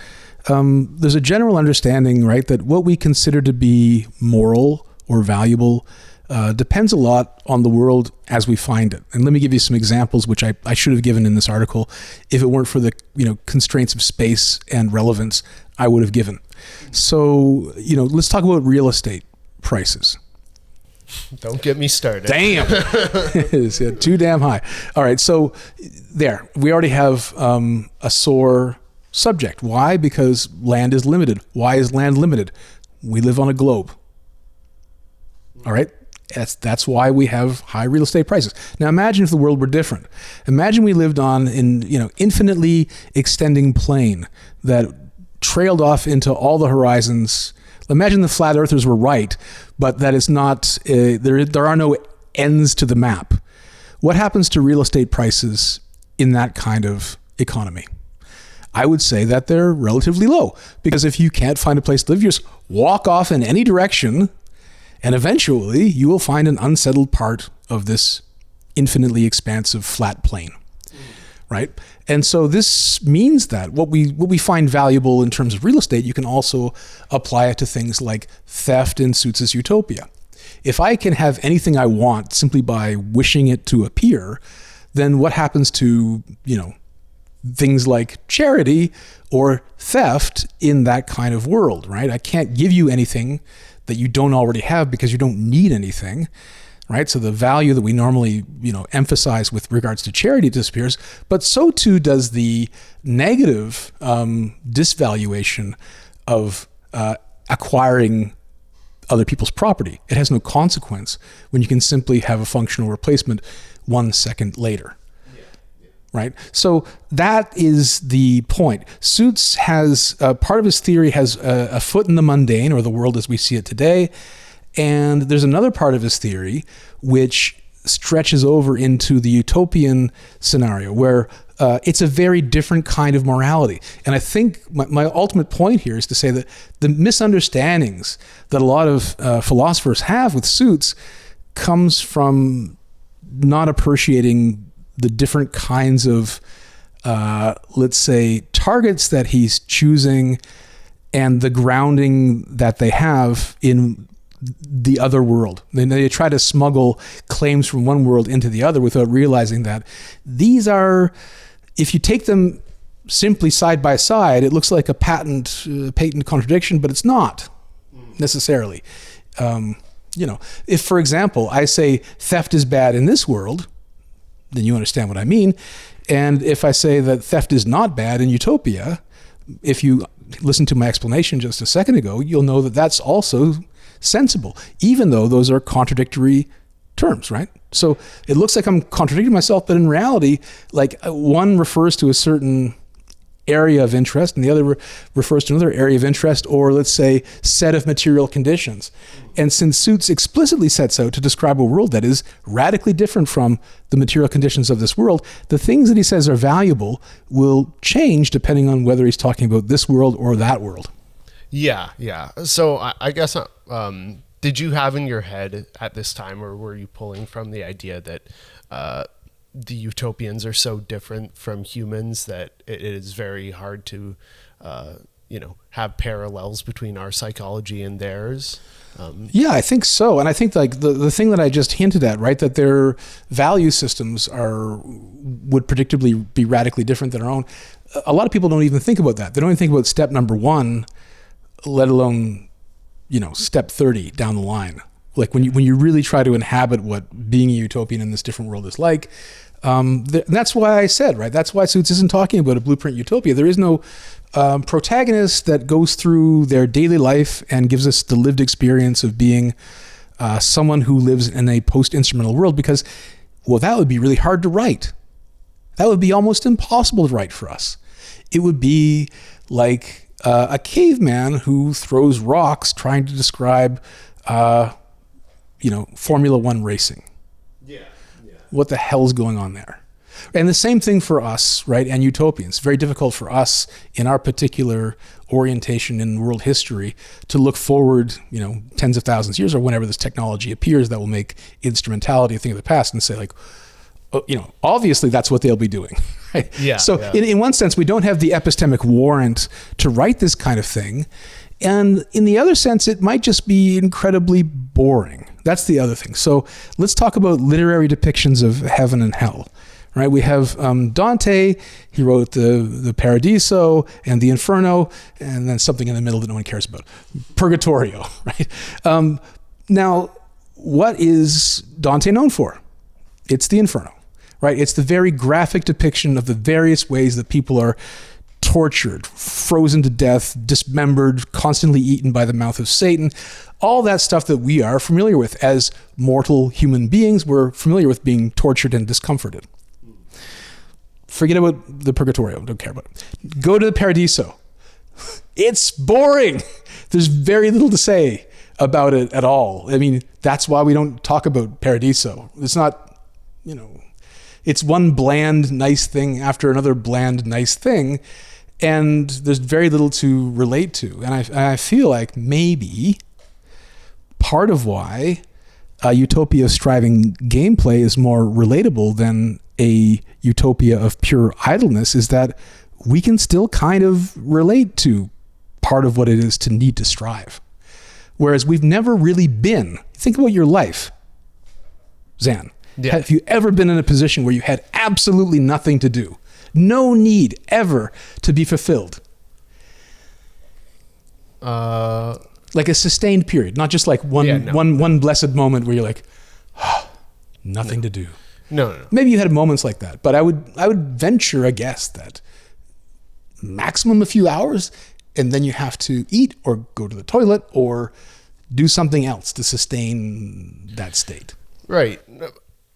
there's a general understanding, right, that what we consider to be moral or valuable depends a lot on the world as we find it. And let me give you some examples, which I should have given in this article. If it weren't for the constraints of space and relevance, I would have given. So, let's talk about real estate prices. Don't get me started. Damn. It's too damn high. All right. So there, we already have a sore subject. Why? Because land is limited. Why is land limited? We live on a globe. All right. That's why we have high real estate prices. Now imagine if the world were different. Imagine we lived on an infinitely extending plain that trailed off into all the horizons. Imagine the flat earthers were right, but that is not, there are no ends to the map. What happens to real estate prices in that kind of economy? I would say that they're relatively low, because if you can't find a place to live, you just walk off in any direction, and eventually you will find an unsettled part of this infinitely expansive flat plain. Right? And so this means that what we find valuable in terms of real estate, you can also apply it to things like theft in Suits' Utopia. If I can have anything I want simply by wishing it to appear, then what happens to, things like charity or theft in that kind of world, right? I can't give you anything that you don't already have because you don't need anything. Right? So the value that we normally, emphasize with regards to charity disappears, but so too does the negative disvaluation of acquiring other people's property. It has no consequence when you can simply have a functional replacement 1 second later. Right? So that is the point. Suits has, part of his theory has a foot in the mundane, or the world as we see it today. And there's another part of his theory which stretches over into the utopian scenario, where it's a very different kind of morality. And I think my ultimate point here is to say that the misunderstandings that a lot of philosophers have with Suits comes from not appreciating the different kinds of, let's say, targets that he's choosing and the grounding that they have in the other world. They try to smuggle claims from one world into the other without realizing that these are, if you take them simply side by side, it looks like a patent contradiction, but it's not necessarily. If, for example, I say theft is bad in this world, then you understand what I mean. And if I say that theft is not bad in Utopia, if you listen to my explanation just a second ago, you'll know that that's also sensible, even though those are contradictory terms, right? So it looks like I'm contradicting myself, but in reality, like one refers to a certain area of interest and the other refers to another area of interest, or let's say set of material conditions. And since Suits explicitly sets out to describe a world that is radically different from the material conditions of this world, the things that he says are valuable will change depending on whether he's talking about this world or that world. Yeah. So I guess, did you have in your head at this time, or were you pulling from the idea that the utopians are so different from humans that it is very hard to, have parallels between our psychology and theirs? Yeah, I think so. And I think like the thing that I just hinted at, right, that their value systems would predictably be radically different than our own. A lot of people don't even think about that. They don't even think about step number 1, let alone, step 30 down the line. Like when you really try to inhabit what being a utopian in this different world is like. That's why I said, right, that's why Suits isn't talking about a blueprint utopia. There is no protagonist that goes through their daily life and gives us the lived experience of being someone who lives in a post-instrumental world, because, well, that would be really hard to write. That would be almost impossible to write for us. It would be like a caveman who throws rocks trying to describe, Formula One racing. Yeah. What the hell's going on there? And the same thing for us, right? And utopians. Very difficult for us in our particular orientation in world history to look forward, tens of thousands of years or whenever this technology appears that will make instrumentality a thing of the past and say like, obviously that's what they'll be doing. Right? Yeah. So in one sense, we don't have the epistemic warrant to write this kind of thing. And in the other sense, it might just be incredibly boring. That's the other thing. So let's talk about literary depictions of heaven and hell. Right? We have Dante. He wrote the Paradiso and the Inferno, and then something in the middle that no one cares about, Purgatorio. Right? Now, what is Dante known for? It's the Inferno. Right? It's the very graphic depiction of the various ways that people are tortured, frozen to death, dismembered, constantly eaten by the mouth of Satan. All that stuff that we are familiar with as mortal human beings. We're familiar with being tortured and discomforted. Forget about the Purgatorio. Don't care about it. Go to the Paradiso. It's boring. There's very little to say about it at all. I mean, that's why we don't talk about Paradiso. It's not, it's one bland, nice thing after another bland, nice thing. And there's very little to relate to. And I feel like maybe part of why Utopia striving gameplay is more relatable than a utopia of pure idleness is that we can still kind of relate to part of what it is to need to strive. Whereas we've never really been. Think about your life, Zan. Yeah. Have you ever been in a position where you had absolutely nothing to do? No need ever to be fulfilled? Like a sustained period, not just like one blessed moment where you're like, nothing to do. No. Maybe you had moments like that, but I would venture a guess that maximum a few hours, and then you have to eat or go to the toilet or do something else to sustain that state. Right.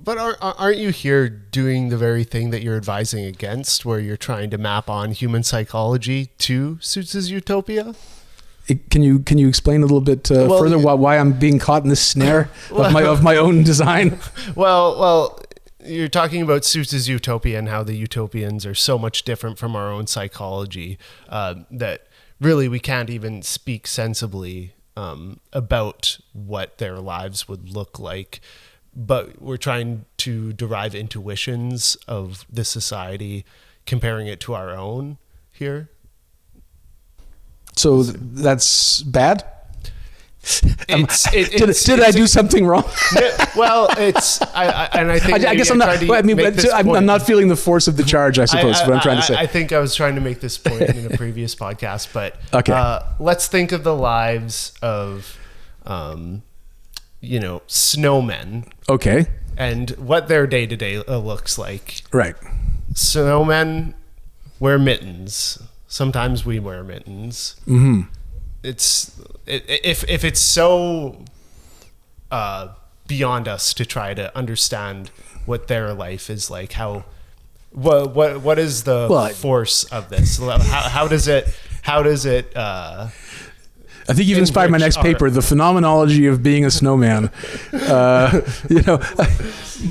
But aren't you here doing the very thing that you're advising against, where you're trying to map on human psychology to Suits' Utopia? Can you explain a little bit further why I'm being caught in this snare of my own design? Well, you're talking about Suits' Utopia and how the utopians are so much different from our own psychology that really we can't even speak sensibly about what their lives would look like. But we're trying to derive intuitions of the society, comparing it to our own here. So that's bad? Did I do something wrong? Well, I think I guess I'm not. I'm not feeling the force of the charge. I suppose is what I'm trying to say. I think I was trying to make this point in a previous podcast, but okay. Let's think of the lives of, snowmen. Okay. And what their day to day looks like. Right. snowmen wear mittens. Sometimes we wear mittens. Mm-hmm. If it's so beyond us to try to understand what their life is like, what is the force of this? How does it I think you've inspired my next paper, the phenomenology of being a snowman.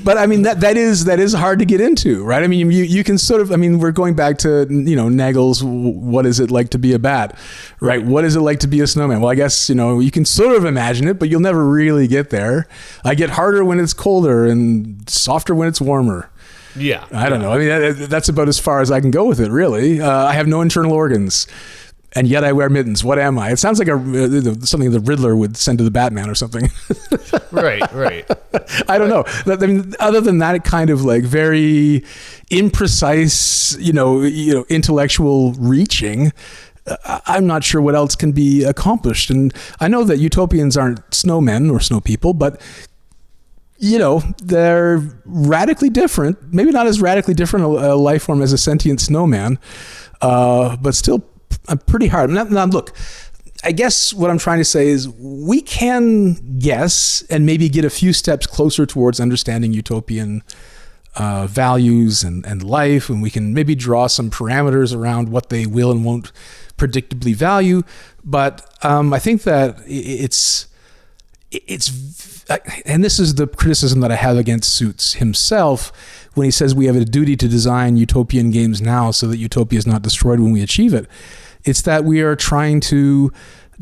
But I mean, that is hard to get into, right? I mean, you can sort of, I mean, we're going back to, Nagel's, what is it like to be a bat, right? What is it like to be a snowman? Well, I guess, you can sort of imagine it, but you'll never really get there. I get harder when it's colder and softer when it's warmer. Yeah. I don't know. I mean, that's about as far as I can go with it, really. I have no internal organs. And yet I wear mittens. What am I? It sounds like something the Riddler would send to the Batman or something. Right. I don't know. I mean, other than that, kind of like very imprecise, intellectual reaching. I'm not sure what else can be accomplished. And I know that utopians aren't snowmen or snow people, but they're radically different. Maybe not as radically different a life form as a sentient snowman, but still pretty hard. Now, look, I guess what I'm trying to say is we can guess and maybe get a few steps closer towards understanding utopian values and life, and we can maybe draw some parameters around what they will and won't predictably value. But I think that it's, and this is the criticism that I have against Suits himself when he says we have a duty to design utopian games now so that utopia is not destroyed when we achieve it. It's that we are trying to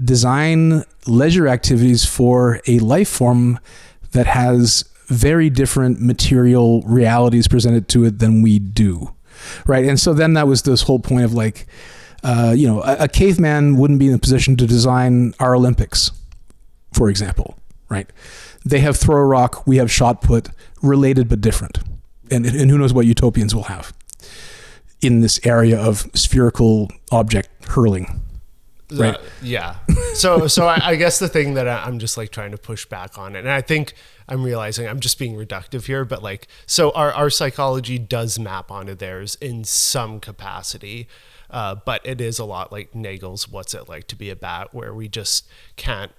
design leisure activities for a life form that has very different material realities presented to it than we do, right? And so then that was this whole point of like, a caveman wouldn't be in a position to design our Olympics, for example, right? They have throw a rock, we have shot put, related but different. And who knows what utopians will have in this area of spherical object hurling. Right. Yeah. So I guess the thing that I'm just like trying to push back on, and I think I'm realizing I'm just being reductive here, but like, so our psychology does map onto theirs in some capacity. But it is a lot like Nagel's What's It Like to Be a Bat, where we just can't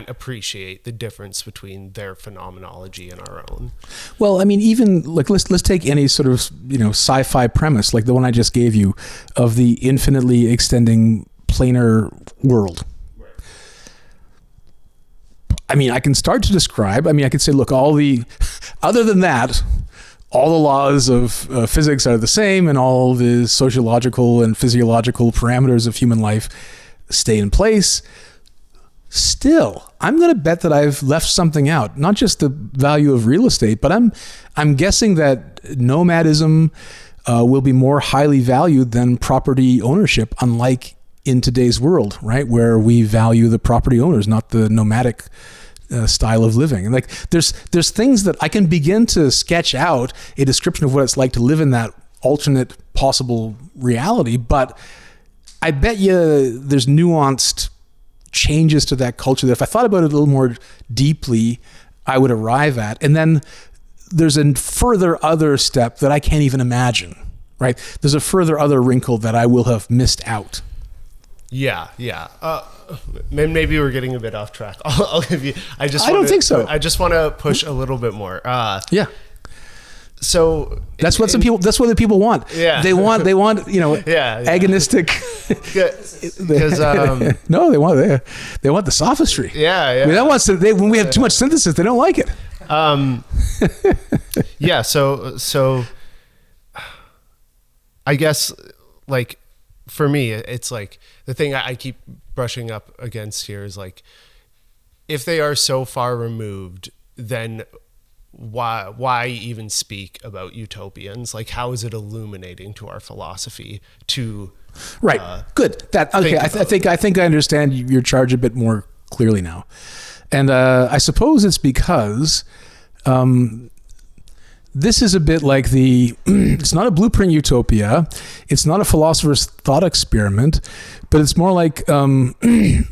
appreciate the difference between their phenomenology and our own. Well, I mean, even like let's take any sort of sci-fi premise like the one I just gave you of the infinitely extending planar world. Right. I mean, I can start to describe. I mean, I could say, look, other than that, all the laws of physics are the same, and all the sociological and physiological parameters of human life stay in place. Still, I'm going to bet that I've left something out, not just the value of real estate, but I'm guessing that nomadism will be more highly valued than property ownership, unlike in today's world, right, where we value the property owners, not the nomadic style of living. And like there's things that I can begin to sketch out a description of what it's like to live in that alternate possible reality, but I bet you there's nuanced changes to that culture that if I thought about it a little more deeply, I would arrive at. And then there's a further other step that I can't even imagine, right? There's a further other wrinkle that I will have missed out. Yeah. Maybe we're getting a bit off track. I'll give you. I don't think so. I just want to push a little bit more. Yeah. So that's what the people want. Yeah. They want agonistic. Because no, they want the sophistry. Yeah. I mean, when we have too much synthesis, they don't like it. Yeah. So I guess like for me, it's like the thing I keep brushing up against here is like, if they are so far removed, then why even speak about utopians? Like, how is it illuminating to our philosophy to right? Good. Okay. I think I understand your charge a bit more clearly now, and I suppose it's because this is a bit like it's not a blueprint utopia, it's not a philosopher's thought experiment, but it's more like an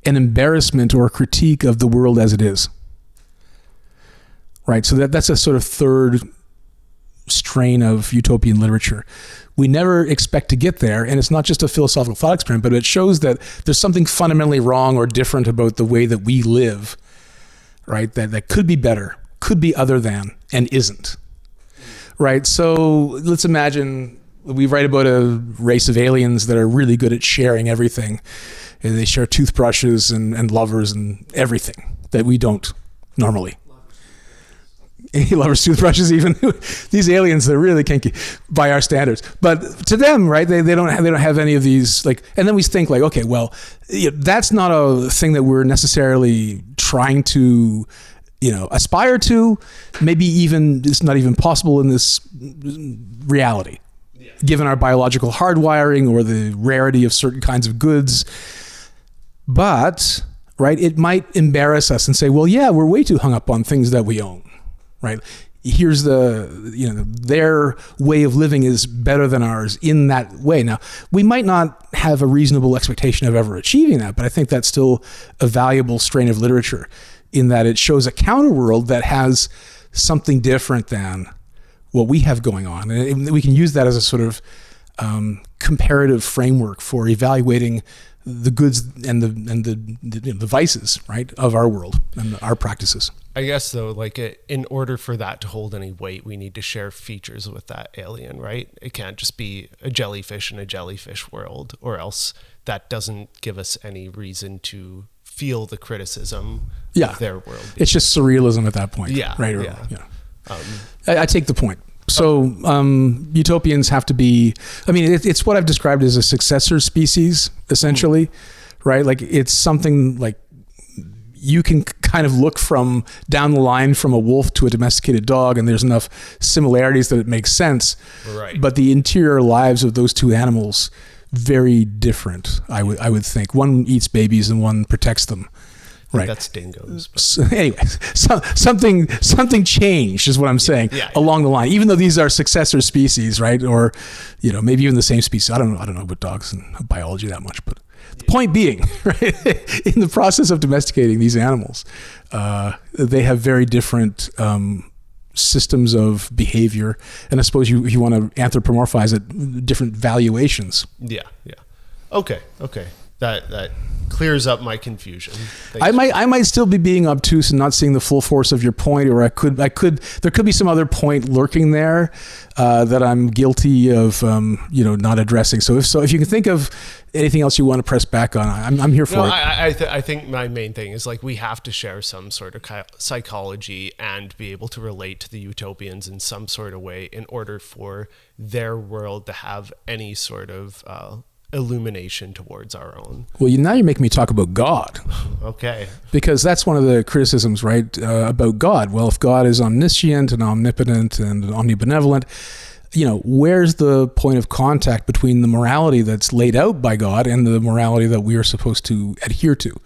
embarrassment or a critique of the world as it is. Right, so that's a sort of third train of utopian literature. We never expect to get there, and it's not just a philosophical thought experiment, but it shows that there's something fundamentally wrong or different about the way that we live, right? That could be better, could be other than, and isn't, right? So let's imagine we write about a race of aliens that are really good at sharing everything. And they share toothbrushes and lovers and everything that we don't normally. Lovers, toothbrushes, even. These aliens, they're really kinky by our standards. But to them, right, they don't have any of these, like, and then we think like, okay, well, that's not a thing that we're necessarily trying to, aspire to. Maybe even it's not even possible in this reality, given our biological hardwiring or the rarity of certain kinds of goods. But, right, it might embarrass us and say, well, yeah, we're way too hung up on things that we own, right? Here's their way of living is better than ours in that way. Now, we might not have a reasonable expectation of ever achieving that, but I think that's still a valuable strain of literature in that it shows a counter world that has something different than what we have going on. And we can use that as a sort of comparative framework for evaluating the goods and the vices, right, of our world and our practices. I guess though, like in order for that to hold any weight, we need to share features with that alien, right? It can't just be a jellyfish in a jellyfish world, or else that doesn't give us any reason to feel the criticism of their world. It's just surrealism at that point. Yeah. Right. I take the point. So utopians have to be, I mean, it's what I've described as a successor species, essentially, right? Like it's something like you can kind of look from down the line from a wolf to a domesticated dog, and there's enough similarities that it makes sense. Right. But the interior lives of those two animals, very different, I would think. One eats babies and one protects them. Right. That's dingoes. So anyways, something changed is what I'm saying along the line, even though these are successor species, right? Or, maybe even the same species. I don't know about dogs and biology that much, but the point being, right, in the process of domesticating these animals, they have very different systems of behavior. And I suppose if you want to anthropomorphize it, different valuations. Yeah. Okay. That clears up my confusion. I might still be being obtuse and not seeing the full force of your point, or there could be some other point lurking there that I'm guilty of not addressing. So if you can think of anything else you want to press back on, I'm here for it. I think my main thing is like we have to share some sort of psychology and be able to relate to the utopians in some sort of way in order for their world to have any sort of illumination towards our own. Well, now you're making me talk about God. Okay. Because that's one of the criticisms, right, about God. Well, if God is omniscient and omnipotent and omnibenevolent, where's the point of contact between the morality that's laid out by God and the morality that we are supposed to adhere to,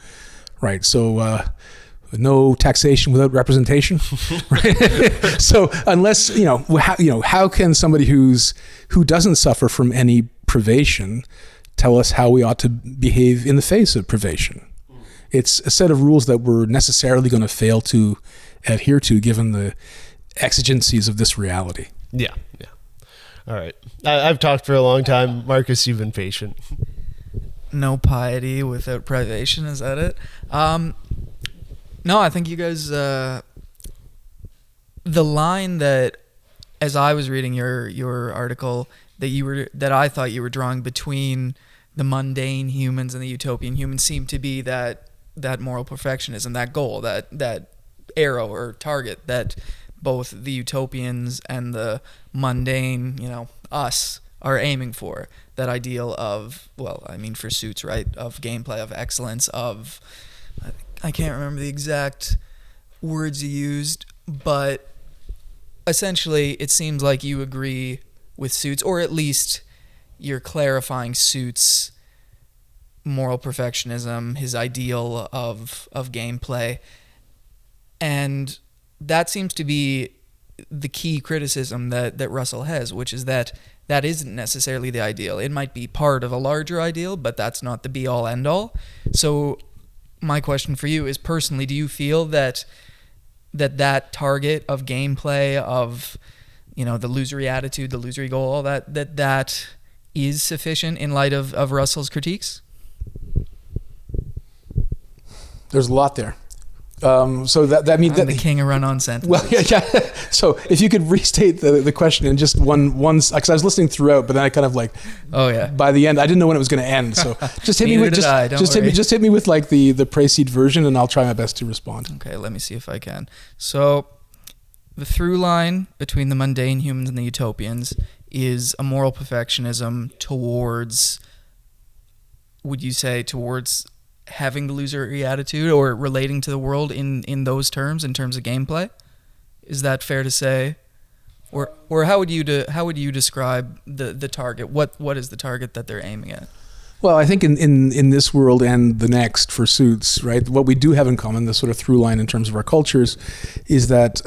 right? So no taxation without representation, right? So unless, how can somebody who doesn't suffer from any privation tell us how we ought to behave in the face of privation? It's a set of rules that we're necessarily going to fail to adhere to given the exigencies of this reality. Yeah. All right. I've talked for a long time. Marcus, you've been patient. No piety without privation, is that it? No, I think you guys, the line that, as I was reading your article, that I thought you were drawing between the mundane humans and the utopian humans seemed to be that moral perfectionism, that goal, that arrow or target that both the utopians and the mundane, us, are aiming for. That ideal of, for Suits, right, of gameplay, of excellence, of, I can't remember the exact words you used, but essentially it seems like you agree with Suits, or at least you're clarifying Suits' moral perfectionism, his ideal of gameplay. And that seems to be the key criticism that Russell has, which is that isn't necessarily the ideal. It might be part of a larger ideal, but that's not the be-all, end-all. So my question for you is, personally, do you feel that target of gameplay, of the losery attitude, the losery goal, all that is sufficient in light of Russell's critiques? There's a lot there. So that means I'm the king of run-on sentences. Well, yeah. So if you could restate the question in just one, because I was listening throughout, but then I kind of like, oh yeah. By the end, I didn't know when it was going to end. So just hit me with just hit me with like the précise version, and I'll try my best to respond. Okay, let me see if I can. So the through line between the mundane humans and the utopians is a moral perfectionism towards, would you say, towards having the losery attitude or relating to the world in those terms, in terms of gameplay? Is that fair to say? Or how would you describe the target? What is the target that they're aiming at? Well, I think in this world and the next for Suits, right, what we do have in common, the sort of through line in terms of our cultures, is that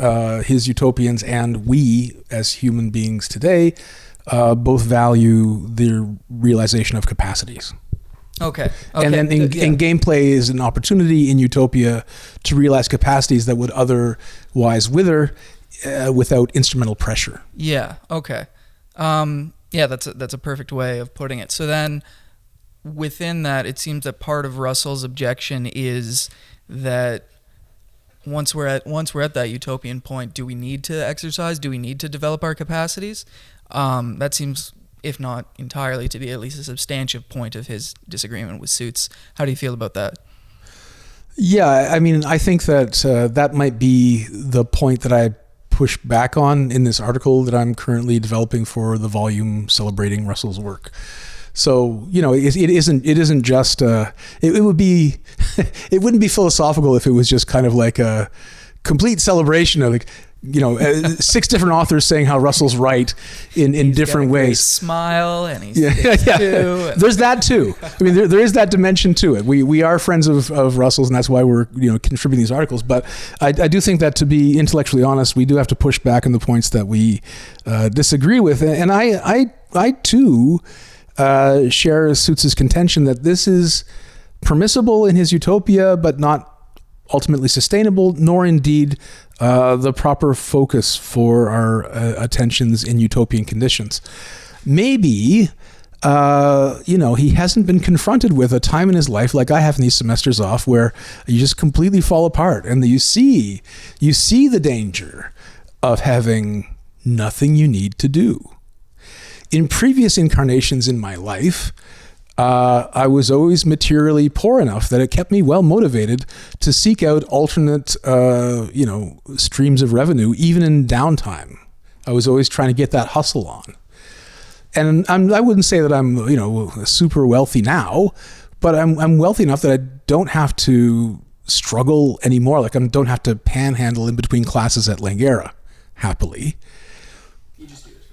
his utopians and we as human beings today both value the realization of capacities. Okay. And then in gameplay is an opportunity in Utopia to realize capacities that would otherwise wither without instrumental pressure. Yeah. Okay. Yeah, that's a perfect way of putting it. So then, within that, it seems that part of Russell's objection is that once we're at that utopian point, do we need to exercise? Do we need to develop our capacities? That seems, if not entirely, to be at least a substantive point of his disagreement with Suits. How do you feel about that? Yeah, I mean, I think that that might be the point that I push back on in this article that I'm currently developing for the volume celebrating Russell's work. So, it isn't just, it would be, it wouldn't be philosophical if it was just kind of like a complete celebration of like, 6 different authors saying how Russell's right in different ways. Great smile, and he's yeah. too. There's that too. I mean, there is that dimension to it. We are friends of Russell's, and that's why we're contributing these articles. But I do think that, to be intellectually honest, we do have to push back on the points that we disagree with. And I too share Suits' contention that this is permissible in his utopia, but not ultimately sustainable, nor indeed the proper focus for our attentions in utopian conditions. Maybe, he hasn't been confronted with a time in his life like I have in these semesters off where you just completely fall apart, and you see the danger of having nothing you need to do. In previous incarnations in my life, I was always materially poor enough that it kept me well motivated to seek out alternate, streams of revenue, even in downtime. I was always trying to get that hustle on. And I wouldn't say that I'm, super wealthy now, but I'm wealthy enough that I don't have to struggle anymore. Like I don't have to panhandle in between classes at Langara, happily.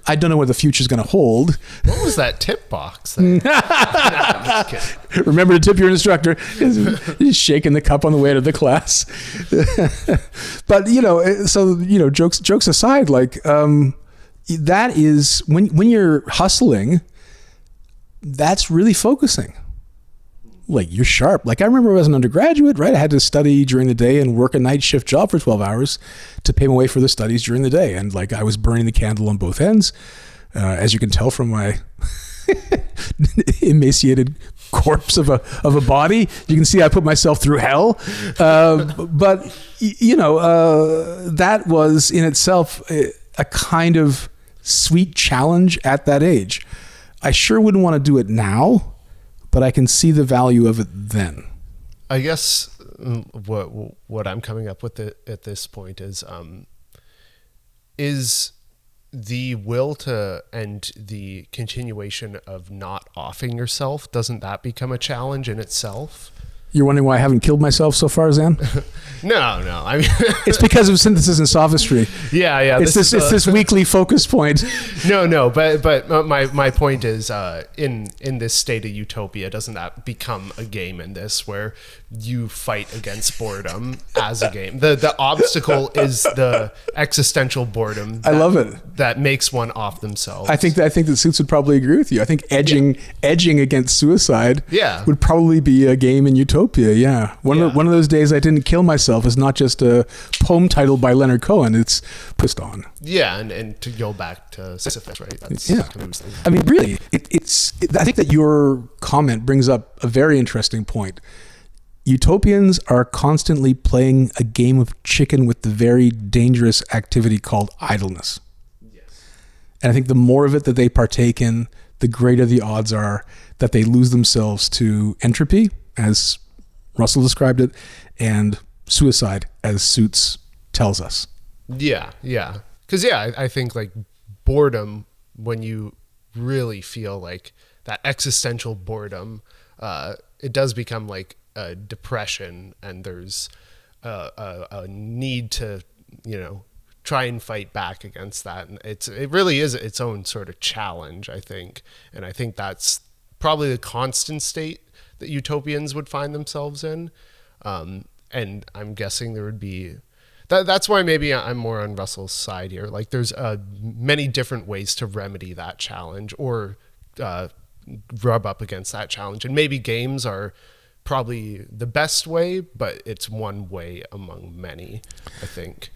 I don't know what the future's going to hold. What was that tip box there? I'm just kidding. Remember to tip your instructor. He's shaking the cup on the way to the class. But, jokes aside, like, that is, when you're hustling, that's really focusing. Like, you're sharp. Like, I remember as an undergraduate, right, I had to study during the day and work a night shift job for 12 hours to pay my way for the studies during the day. And, like, I was burning the candle on both ends. As you can tell from my emaciated corpse of a body, you can see I put myself through hell. But, that was in itself a kind of sweet challenge at that age. I sure wouldn't want to do it now, but I can see the value of it then. I guess what I'm coming up with at this point is the will to and the continuation of not offing yourself, doesn't that become a challenge in itself? You're wondering why I haven't killed myself so far, Zan? No. I mean, it's because of synthesis and sophistry. Yeah. It's this weekly focus point. No. But my point is, in this state of utopia, doesn't that become a game in this where you fight against boredom as a game? The obstacle is the existential boredom. I love it. That makes one off themselves. I think that Suits would probably agree with you. I think edging against suicide would probably be a game in utopia Utopia, yeah. One of those days I didn't kill myself is not just a poem titled by Leonard Cohen. It's pushed on. Yeah, and to go back to Sisyphus, right? That's I mean, really, I think that your comment brings up a very interesting point. Utopians are constantly playing a game of chicken with the very dangerous activity called idleness. Yes. And I think the more of it that they partake in, the greater the odds are that they lose themselves to entropy, as Russell described it, and suicide, as Suits tells us. Yeah. Because, I think like boredom, when you really feel like that existential boredom, it does become like a depression, and there's a need to, try and fight back against that. And it really is its own sort of challenge, I think. And I think that's probably the constant state that utopians would find themselves in. And I'm guessing there would be, that's why maybe I'm more on Russell's side here. Like there's many different ways to remedy that challenge or rub up against that challenge. And maybe games are probably the best way, but it's one way among many, I think.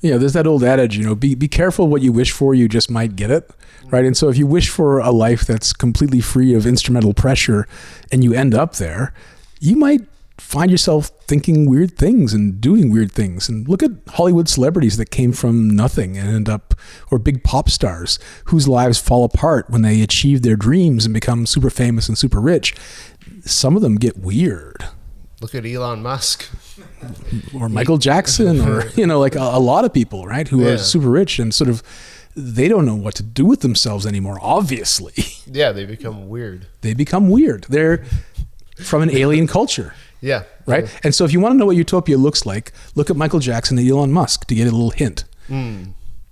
Yeah, there's that old adage, be careful what you wish for, you just might get it, right? And so if you wish for a life that's completely free of instrumental pressure and you end up there, you might find yourself thinking weird things and doing weird things. And look at Hollywood celebrities that came from nothing and end up, or big pop stars whose lives fall apart when they achieve their dreams and become super famous and super rich. Some of them get weird. Look at Elon Musk. Or Michael Jackson, or, like a lot of people, right, who are super rich and sort of, they don't know what to do with themselves anymore, obviously. Yeah, they become weird. They're from an alien culture. Yeah. Right? Yeah. And so if you want to know what utopia looks like, look at Michael Jackson and Elon Musk to get a little hint.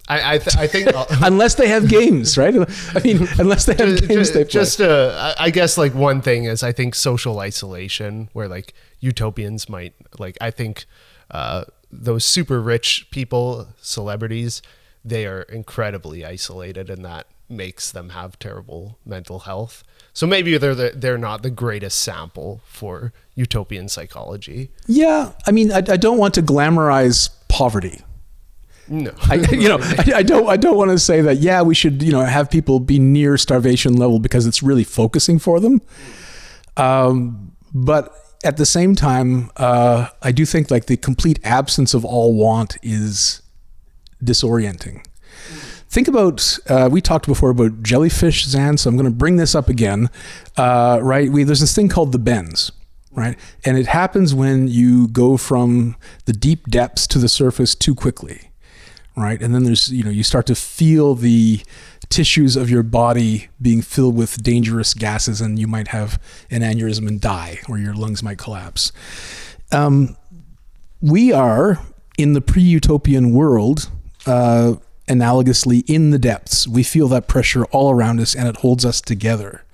I think unless they have games, right? I mean, unless they have games they play. I guess like one thing is I think social isolation, where like utopians might, like, I think those super rich people, celebrities, they are incredibly isolated, and that makes them have terrible mental health. So maybe they're not the greatest sample for utopian psychology. Yeah, I mean, I don't want to glamorize poverty. No, I don't want to say that. Yeah, we should have people be near starvation level because it's really focusing for them. But at the same time, I do think like the complete absence of all want is disorienting. Think about, we talked before about jellyfish, Zan, so I'm going to bring this up again. Right? There's this thing called the bends. Right? And it happens when you go from the deep depths to the surface too quickly. Right. And then there's, you start to feel the tissues of your body being filled with dangerous gases, and you might have an aneurysm and die, or your lungs might collapse. We are in the pre-utopian world, analogously in the depths. We feel that pressure all around us, and it holds us together.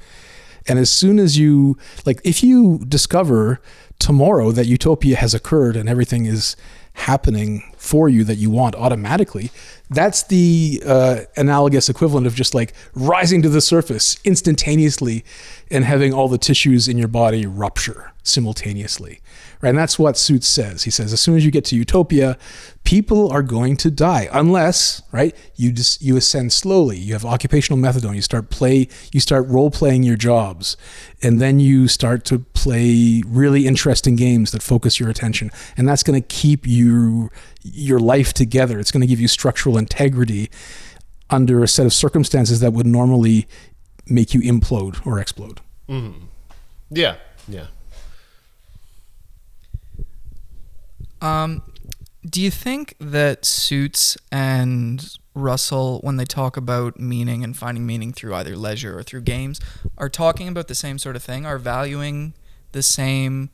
And as soon as if you discover tomorrow that utopia has occurred and everything is happening for you that you want automatically, that's the analogous equivalent of just like rising to the surface instantaneously and having all the tissues in your body rupture simultaneously. Right? And that's what Suits says. He says, as soon as you get to utopia, people are going to die unless, right, you ascend slowly. You have occupational methadone. You start role playing your jobs, and then you start to play really interesting games that focus your attention. And that's going to keep your life together. It's going to give you structural integrity under a set of circumstances that would normally make you implode or explode. Mm-hmm. Yeah. Do you think that Suits and Russell, when they talk about meaning and finding meaning through either leisure or through games, are talking about the same sort of thing, are valuing the same,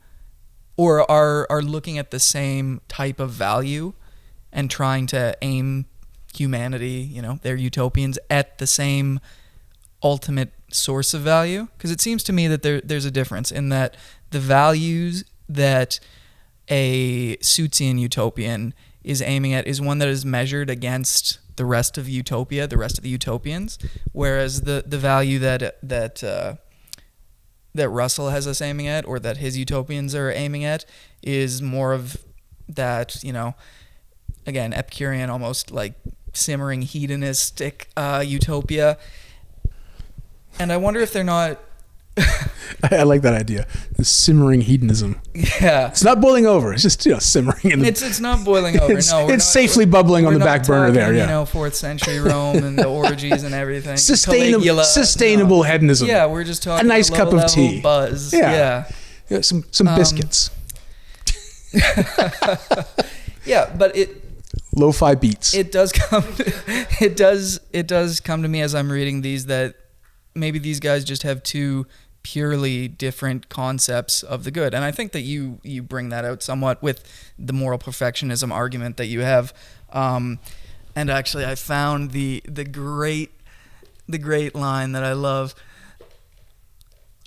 or are looking at the same type of value and trying to aim humanity, they're utopians, at the same ultimate source of value? Because it seems to me that there's a difference in that the values that a Suitsian utopian is aiming at is one that is measured against the rest of utopia, the rest of the utopians, whereas the value that that Russell has us aiming at, or that his utopians are aiming at, is more of that, again, Epicurean, almost like simmering hedonistic utopia. And I wonder if they're not... I like that idea. The simmering hedonism. Yeah. It's not boiling over. It's just It's simmering. not boiling over. It's safely bubbling on the back burner there. Yeah. 4th century Rome and the orgies and everything. Sustainable hedonism. Yeah, we're just talking a nice cup of tea. Buzz. Yeah. Some biscuits. Yeah, but lo-fi beats. It does come to me as I'm reading these that maybe these guys just have two purely different concepts of the good. And I think that you bring that out somewhat with the moral perfectionism argument that you have. And actually I found the great line that I love.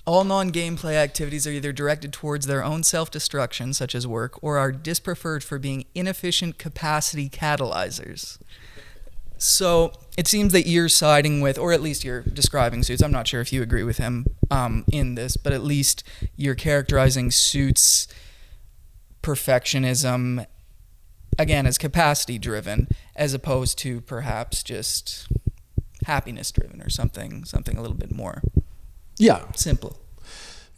All non-gameplay activities are either directed towards their own self-destruction, such as work, or are dispreferred for being inefficient capacity catalyzers. So it seems that you're siding with, or at least you're describing Suits. I'm not sure if you agree with him in this, but at least you're characterizing Suits' perfectionism, again, as capacity-driven, as opposed to perhaps just happiness-driven or something a little bit more simple.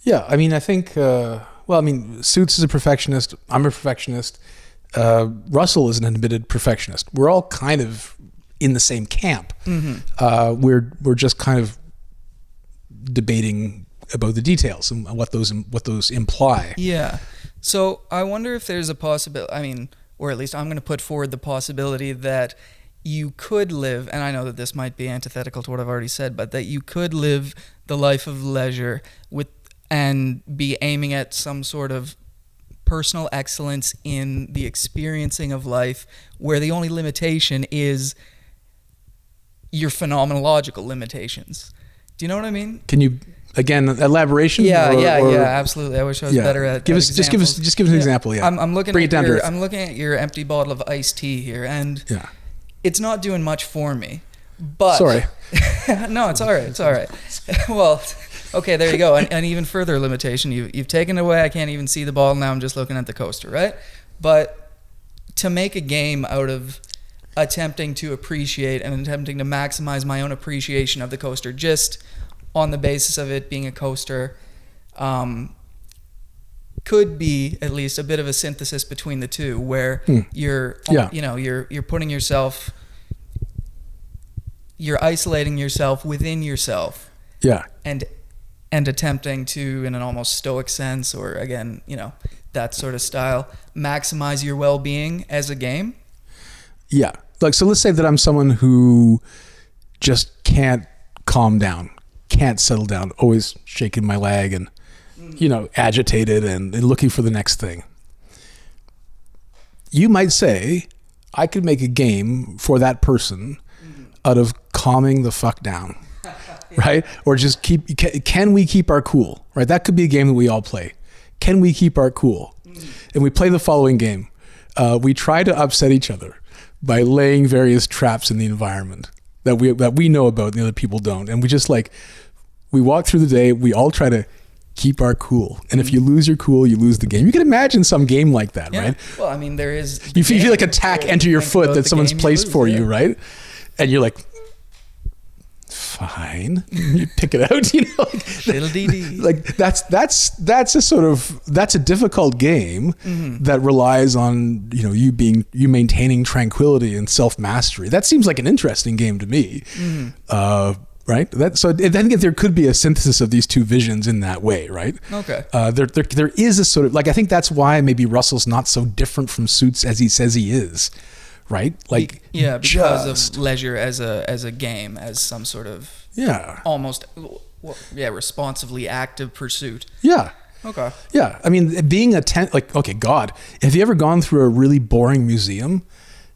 Yeah, I mean, I think, Suits is a perfectionist. I'm a perfectionist. Russell is an admitted perfectionist. We're all kind of in the same camp. Mm-hmm. We're just kind of debating about the details and what those imply. Yeah. So I wonder if there's a possibility, or at least I'm going to put forward the possibility that you could live, and I know that this might be antithetical to what I've already said, but that you could live the life of leisure and be aiming at some sort of personal excellence in the experiencing of life, where the only limitation is your phenomenological limitations. Do you know what I mean? Can you, again, elaboration? Yeah, absolutely. I wish I was better at give us an example. Yeah, I'm looking Bring it down to earth. I'm looking at your empty bottle of iced tea here, and it's not doing much for me. But sorry. No, it's all right. It's all right. Well, okay, there you go. An even further limitation. You've taken it away. I can't even see the bottle now. I'm just looking at the coaster, right? But to make a game out of attempting to appreciate and attempting to maximize my own appreciation of the coaster just on the basis of it being a coaster could be at least a bit of a synthesis between the two, where you're putting yourself, you're isolating yourself within yourself. Yeah. And attempting to, in an almost stoic sense, or again, that sort of style, maximize your well-being as a game. Yeah. So let's say that I'm someone who just can't calm down, can't settle down, always shaking my leg and, agitated and looking for the next thing. You might say, I could make a game for that person out of calming the fuck down. Right? Or just can we keep our cool? Right? That could be a game that we all play. Can we keep our cool? And we play the following game. We try to upset each other by laying various traps in the environment that we know about and the other people don't. And we just we walk through the day, we all try to keep our cool. And if you lose your cool, you lose the game. You can imagine some game like that, right? Well, there is... You feel like a tack enter your foot that someone's placed for you, right? And you're like, fine. You pick it out, Little DD. That's a difficult game that relies on, you maintaining tranquility and self-mastery. That seems like an interesting game to me. Right? I think there could be a synthesis of these two visions in that way, right? Okay. There is a sort of, I think that's why maybe Russell's not so different from Suits as he says he is. Right? Because of leisure as a game, as some sort of almost responsively active pursuit. Yeah. Okay. Yeah. Being God, have you ever gone through a really boring museum?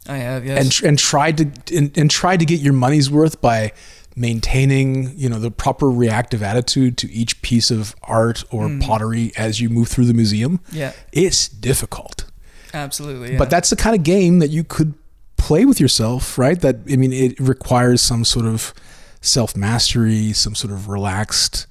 I have, yes. And tried to get your money's worth by maintaining, the proper reactive attitude to each piece of art or pottery as you move through the museum? Yeah. It's difficult. Absolutely. Yeah. But that's the kind of game that you could play with yourself, right? It requires some sort of self-mastery, some sort of relaxed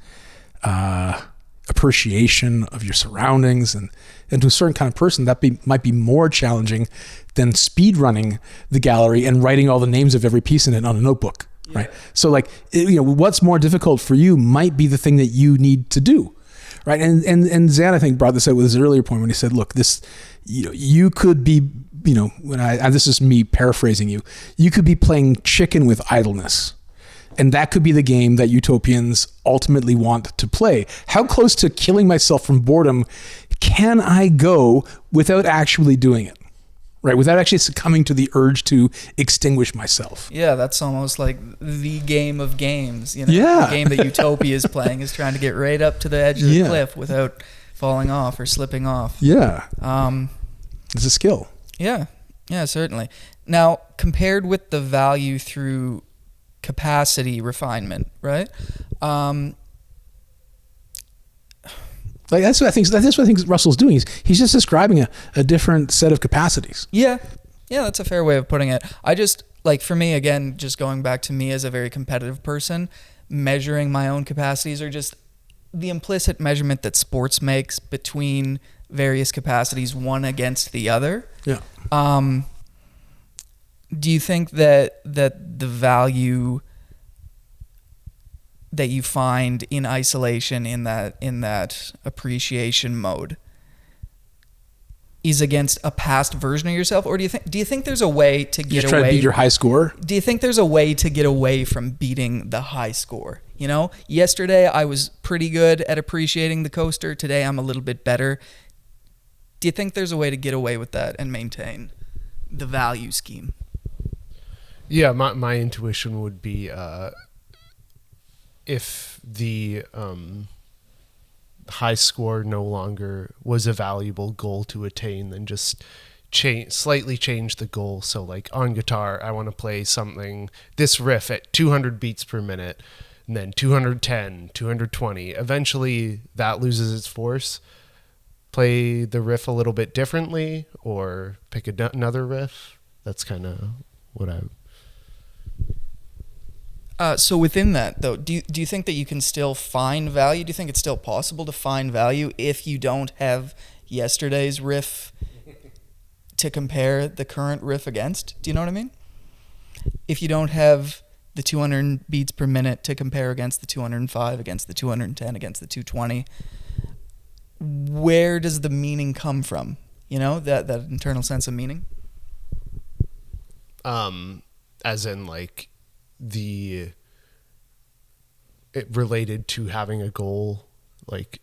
appreciation of your surroundings, and to a certain kind of person that might be more challenging than speed running the gallery and writing all the names of every piece in it on a notebook. Yeah. Right. So like, what's more difficult for you might be the thing that you need to do. Right. And Zan, I think, brought this out with his earlier point when he said, look, this, you could be, this is me paraphrasing you could be playing chicken with idleness. And that could be the game that utopians ultimately want to play. How close to killing myself from boredom can I go without actually doing it? Right, without actually succumbing to the urge to extinguish myself. Yeah, that's almost like the game of games. Yeah. The game that Utopia is playing is trying to get right up to the edge of the cliff without falling off or slipping off. Yeah. It's a skill. Yeah, certainly. Now, compared with the value through capacity refinement, right? Like that's what I think Russell's doing. He's just describing a different set of capacities. Yeah, that's a fair way of putting it. I just, like, for me, again, just going back to me as a very competitive person, measuring my own capacities, or just the implicit measurement that sports makes between various capacities, one against the other. Yeah. Do you think that the value that you find in isolation, in that appreciation mode, is against a past version of yourself, or do you think there's a way to get away? Trying to beat your high score? Do you think there's a way to get away from beating the high score? Yesterday I was pretty good at appreciating the coaster. Today I'm a little bit better. Do you think there's a way to get away with that and maintain the value scheme? Yeah, my intuition would be if the high score no longer was a valuable goal to attain, then just slightly change the goal. So like on guitar, I want to play this riff at 200 beats per minute, and then 210, 220. Eventually that loses its force. Play the riff a little bit differently, or pick another riff. That's kind of what I... So within that, though, do you think that you can still find value? Do you think it's still possible to find value if you don't have yesterday's riff to compare the current riff against? Do you know what I mean? If you don't have the 200 beats per minute to compare against the 205, against the 210, against the 220, where does the meaning come from? That internal sense of meaning? As in, like, it related to having a goal, like,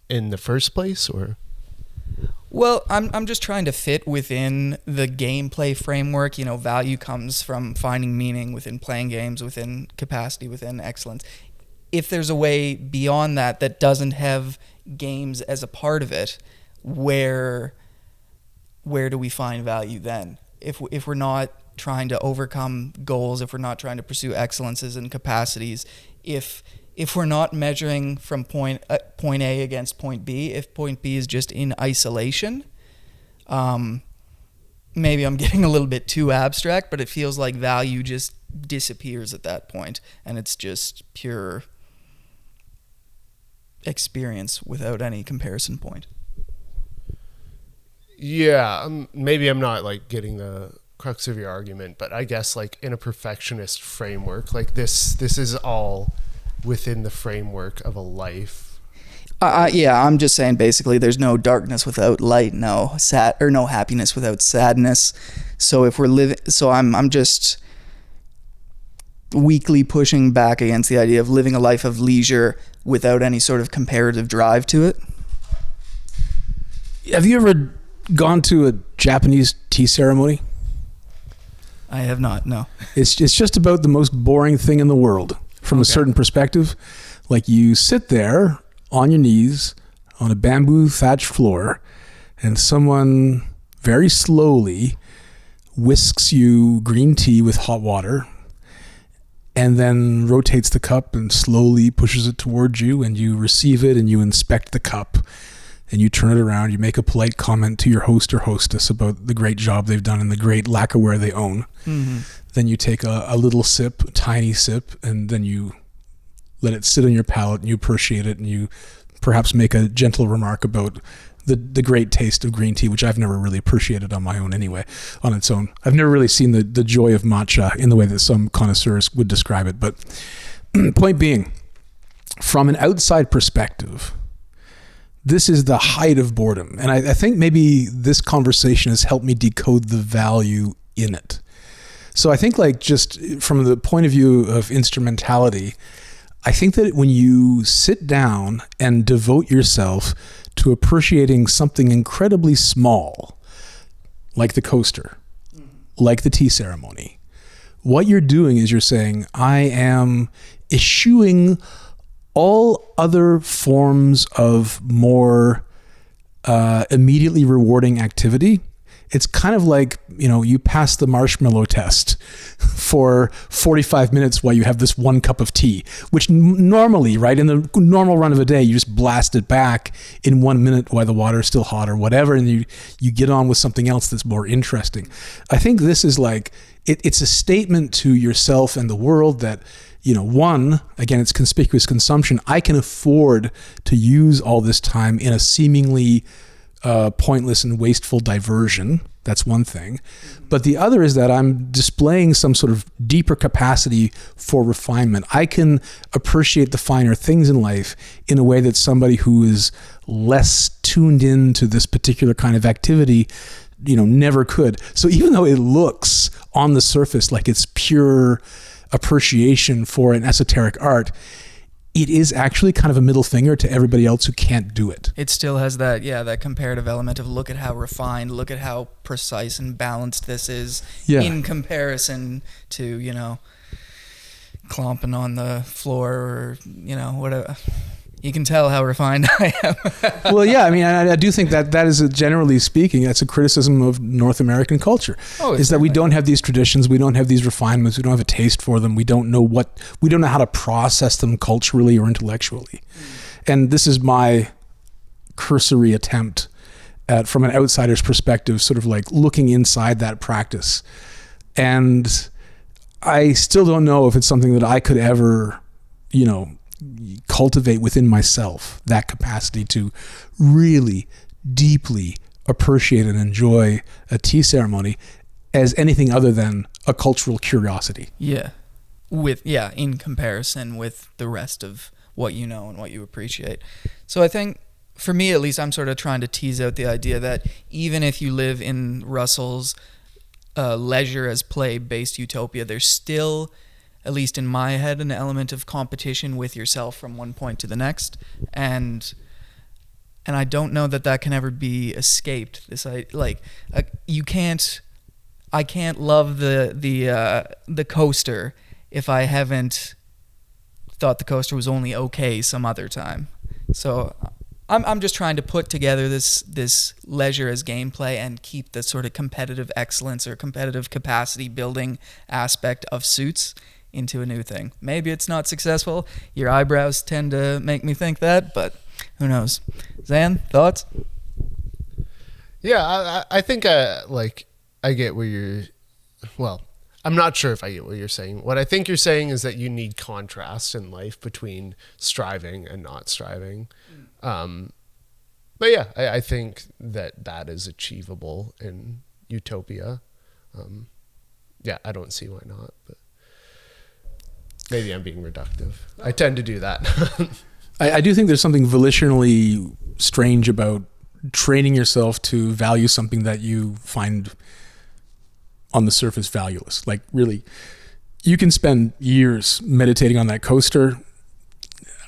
in the first place, or? Well, I'm just trying to fit within the gameplay framework. Value comes from finding meaning within playing games, within capacity, within excellence. If there's a way beyond that doesn't have games as a part of it, where do we find value then? If we're not trying to overcome goals, if we're not trying to pursue excellences and capacities, if we're not measuring from point A against point B, if point B is just in isolation, maybe I'm getting a little bit too abstract, but it feels like value just disappears at that point, and it's just pure experience without any comparison point. Yeah, maybe I'm not, like, getting the crux of your argument, but I guess, like, in a perfectionist framework, like, this is all within the framework of a life. I'm just saying, basically, there's no darkness without light, no happiness without sadness. So if we're living, I'm just weakly pushing back against the idea of living a life of leisure without any sort of comparative drive to it. Have you ever gone to a Japanese tea ceremony? I have not, no. It's just about the most boring thing in the world from a certain perspective. Like, you sit there on your knees on a bamboo thatched floor, and someone very slowly whisks you green tea with hot water, and then rotates the cup and slowly pushes it towards you, and you receive it and you inspect the cup, and you turn it around, you make a polite comment to your host or hostess about the great job they've done and the great lacquerware they own. Mm-hmm. Then you take a little sip, a tiny sip, and then you let it sit on your palate and you appreciate it, and you perhaps make a gentle remark about the great taste of green tea, which I've never really appreciated on my own anyway, on its own. I've never really seen the joy of matcha in the way that some connoisseurs would describe it. But point being, from an outside perspective, this is the height of boredom. And I think maybe this conversation has helped me decode the value in it. So I think, like, just from the point of view of instrumentality, I think that when you sit down and devote yourself to appreciating something incredibly small, like the coaster, like the tea ceremony, what you're doing is you're saying, I am eschewing all other forms of more immediately rewarding activity. It's kind of like, you pass the marshmallow test for 45 minutes while you have this one cup of tea, which normally, right, in the normal run of a day, you just blast it back in 1 minute while the water is still hot or whatever, and you get on with something else that's more interesting. I think this is like, it's a statement to yourself and the world that, one, again, it's conspicuous consumption. I can afford to use all this time in a seemingly pointless and wasteful diversion. That's one thing. But the other is that I'm displaying some sort of deeper capacity for refinement. I can appreciate the finer things in life in a way that somebody who is less tuned in to this particular kind of activity, never could. So even though it looks on the surface like it's pure appreciation for an esoteric art, it is actually kind of a middle finger to everybody else who can't do it. It still has that comparative element of look at how refined, look at how precise and balanced this is in comparison to, clomping on the floor or, whatever. You can tell how refined I am. Well, yeah, I mean, I do think that is, generally speaking, that's a criticism of North American culture. Is that we don't have these traditions, we don't have these refinements, we don't have a taste for them, we don't know how to process them culturally or intellectually. And this is my cursory attempt at, from an outsider's perspective, sort of like looking inside that practice. And I still don't know if it's something that I could ever, cultivate within myself, that capacity to really deeply appreciate and enjoy a tea ceremony as anything other than a cultural curiosity. Yeah. In comparison with the rest of what you know and what you appreciate. So I think, for me at least, I'm sort of trying to tease out the idea that even if you live in Russell's leisure as play based utopia, there's still, at least in my head, an element of competition with yourself from one point to the next, and I don't know that can ever be escaped. I can't love the coaster if I haven't thought the coaster was only okay some other time. So I'm just trying to put together this leisure as gameplay and keep the sort of competitive excellence or competitive capacity building aspect of Suits into a new thing. Maybe it's not successful. Your eyebrows tend to make me think that, but who knows? Zan, thoughts? Yeah, I think I get where you're, well, I'm not sure if I get what you're saying. What I think you're saying is that you need contrast in life between striving and not striving. But yeah, I think that is achievable in Utopia. Yeah, I don't see why not, but maybe I'm being reductive. I tend to do that. I do think there's something volitionally strange about training yourself to value something that you find on the surface valueless. Like, really, you can spend years meditating on that coaster.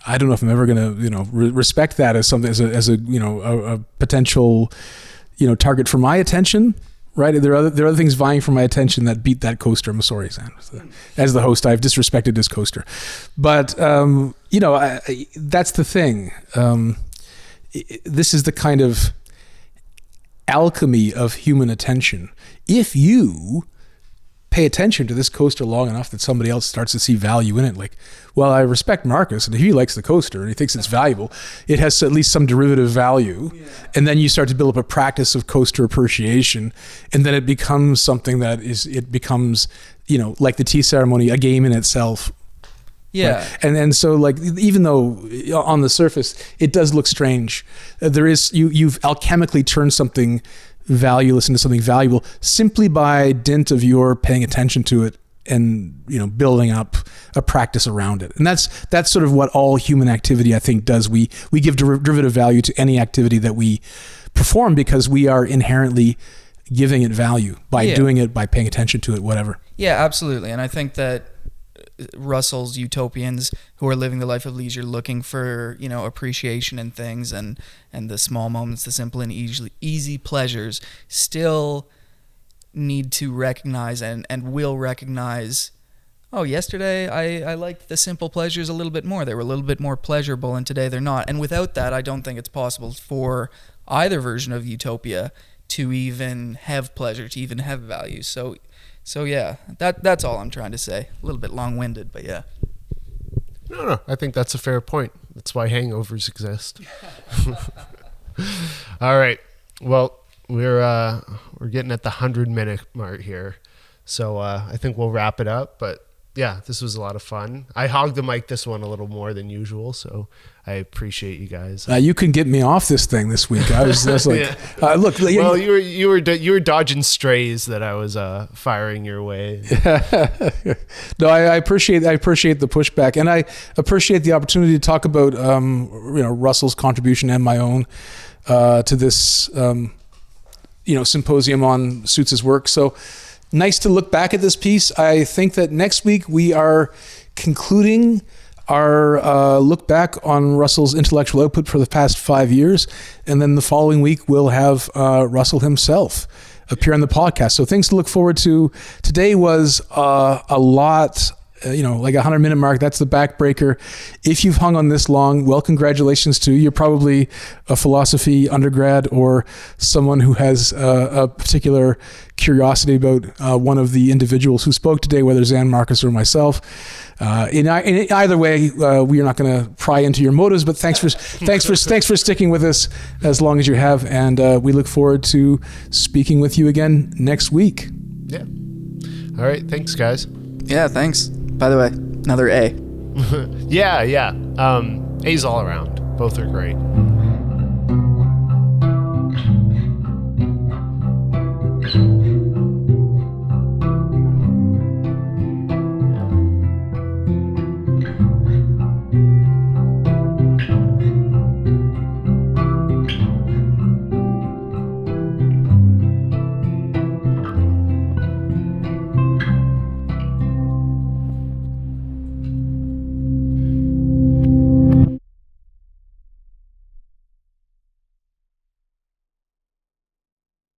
I don't know if I'm ever going to, respect that as something, as a potential, target for my attention. Right, there are other things vying for my attention that beat that coaster. I'm sorry, Zan. As the host, I've disrespected this coaster, but that's the thing. This is the kind of alchemy of human attention. If you pay attention to this coaster long enough that somebody else starts to see value in it, like, well, I respect Marcus, and if he likes the coaster and he thinks it's valuable, it has at least some derivative value. Yeah. And then you start to build up a practice of coaster appreciation, and then it becomes something that becomes, like the tea ceremony, a game in itself. Yeah. Right? And so like, even though on the surface it does look strange, there is, you've alchemically turned something valueless into something valuable simply by dint of your paying attention to it and, you know, building up a practice around it. And that's sort of what all human activity, I think, does. We give derivative value to any activity that we perform because we are inherently giving it value by doing it, by paying attention to it, whatever. Yeah, absolutely. And I think that Russell's utopians who are living the life of leisure, looking for, you know, appreciation in things and the small moments, the simple and easy pleasures, still need to recognize and will recognize, oh, yesterday I liked the simple pleasures a little bit more. They were a little bit more pleasurable, and today they're not. And without that, I don't think it's possible for either version of utopia to even have pleasure, to even have value. So yeah, that's all I'm trying to say. A little bit long-winded, but yeah. No, I think that's a fair point. That's why hangovers exist. All right. Well, we're getting at the 100-minute mark here, so I think we'll wrap it up. But yeah, this was a lot of fun. I hogged the mic this one a little more than usual, so I appreciate you guys. You can get me off this thing this week. I was like, yeah. Look. Well, you were dodging strays that I was firing your way. No, I appreciate the pushback, and I appreciate the opportunity to talk about Russell's contribution and my own to this symposium on Suits' work. So nice to look back at this piece. I think that next week we are concluding our look back on Russell's intellectual output for the past 5 years. And then the following week, we'll have Russell himself appear on the podcast. So things to look forward to. Today was a lot, like 100-minute mark. That's the backbreaker. If you've hung on this long, well, congratulations to you. You're probably a philosophy undergrad or someone who has a particular curiosity about one of the individuals who spoke today, whether Zan, Marcus, or myself. In either way, we are not going to pry into your motives, but thanks for sticking with us as long as you have, and we look forward to speaking with you again next week. Yeah. All right. Thanks, guys. Yeah. Thanks. By the way, another A. Yeah. A's all around. Both are great.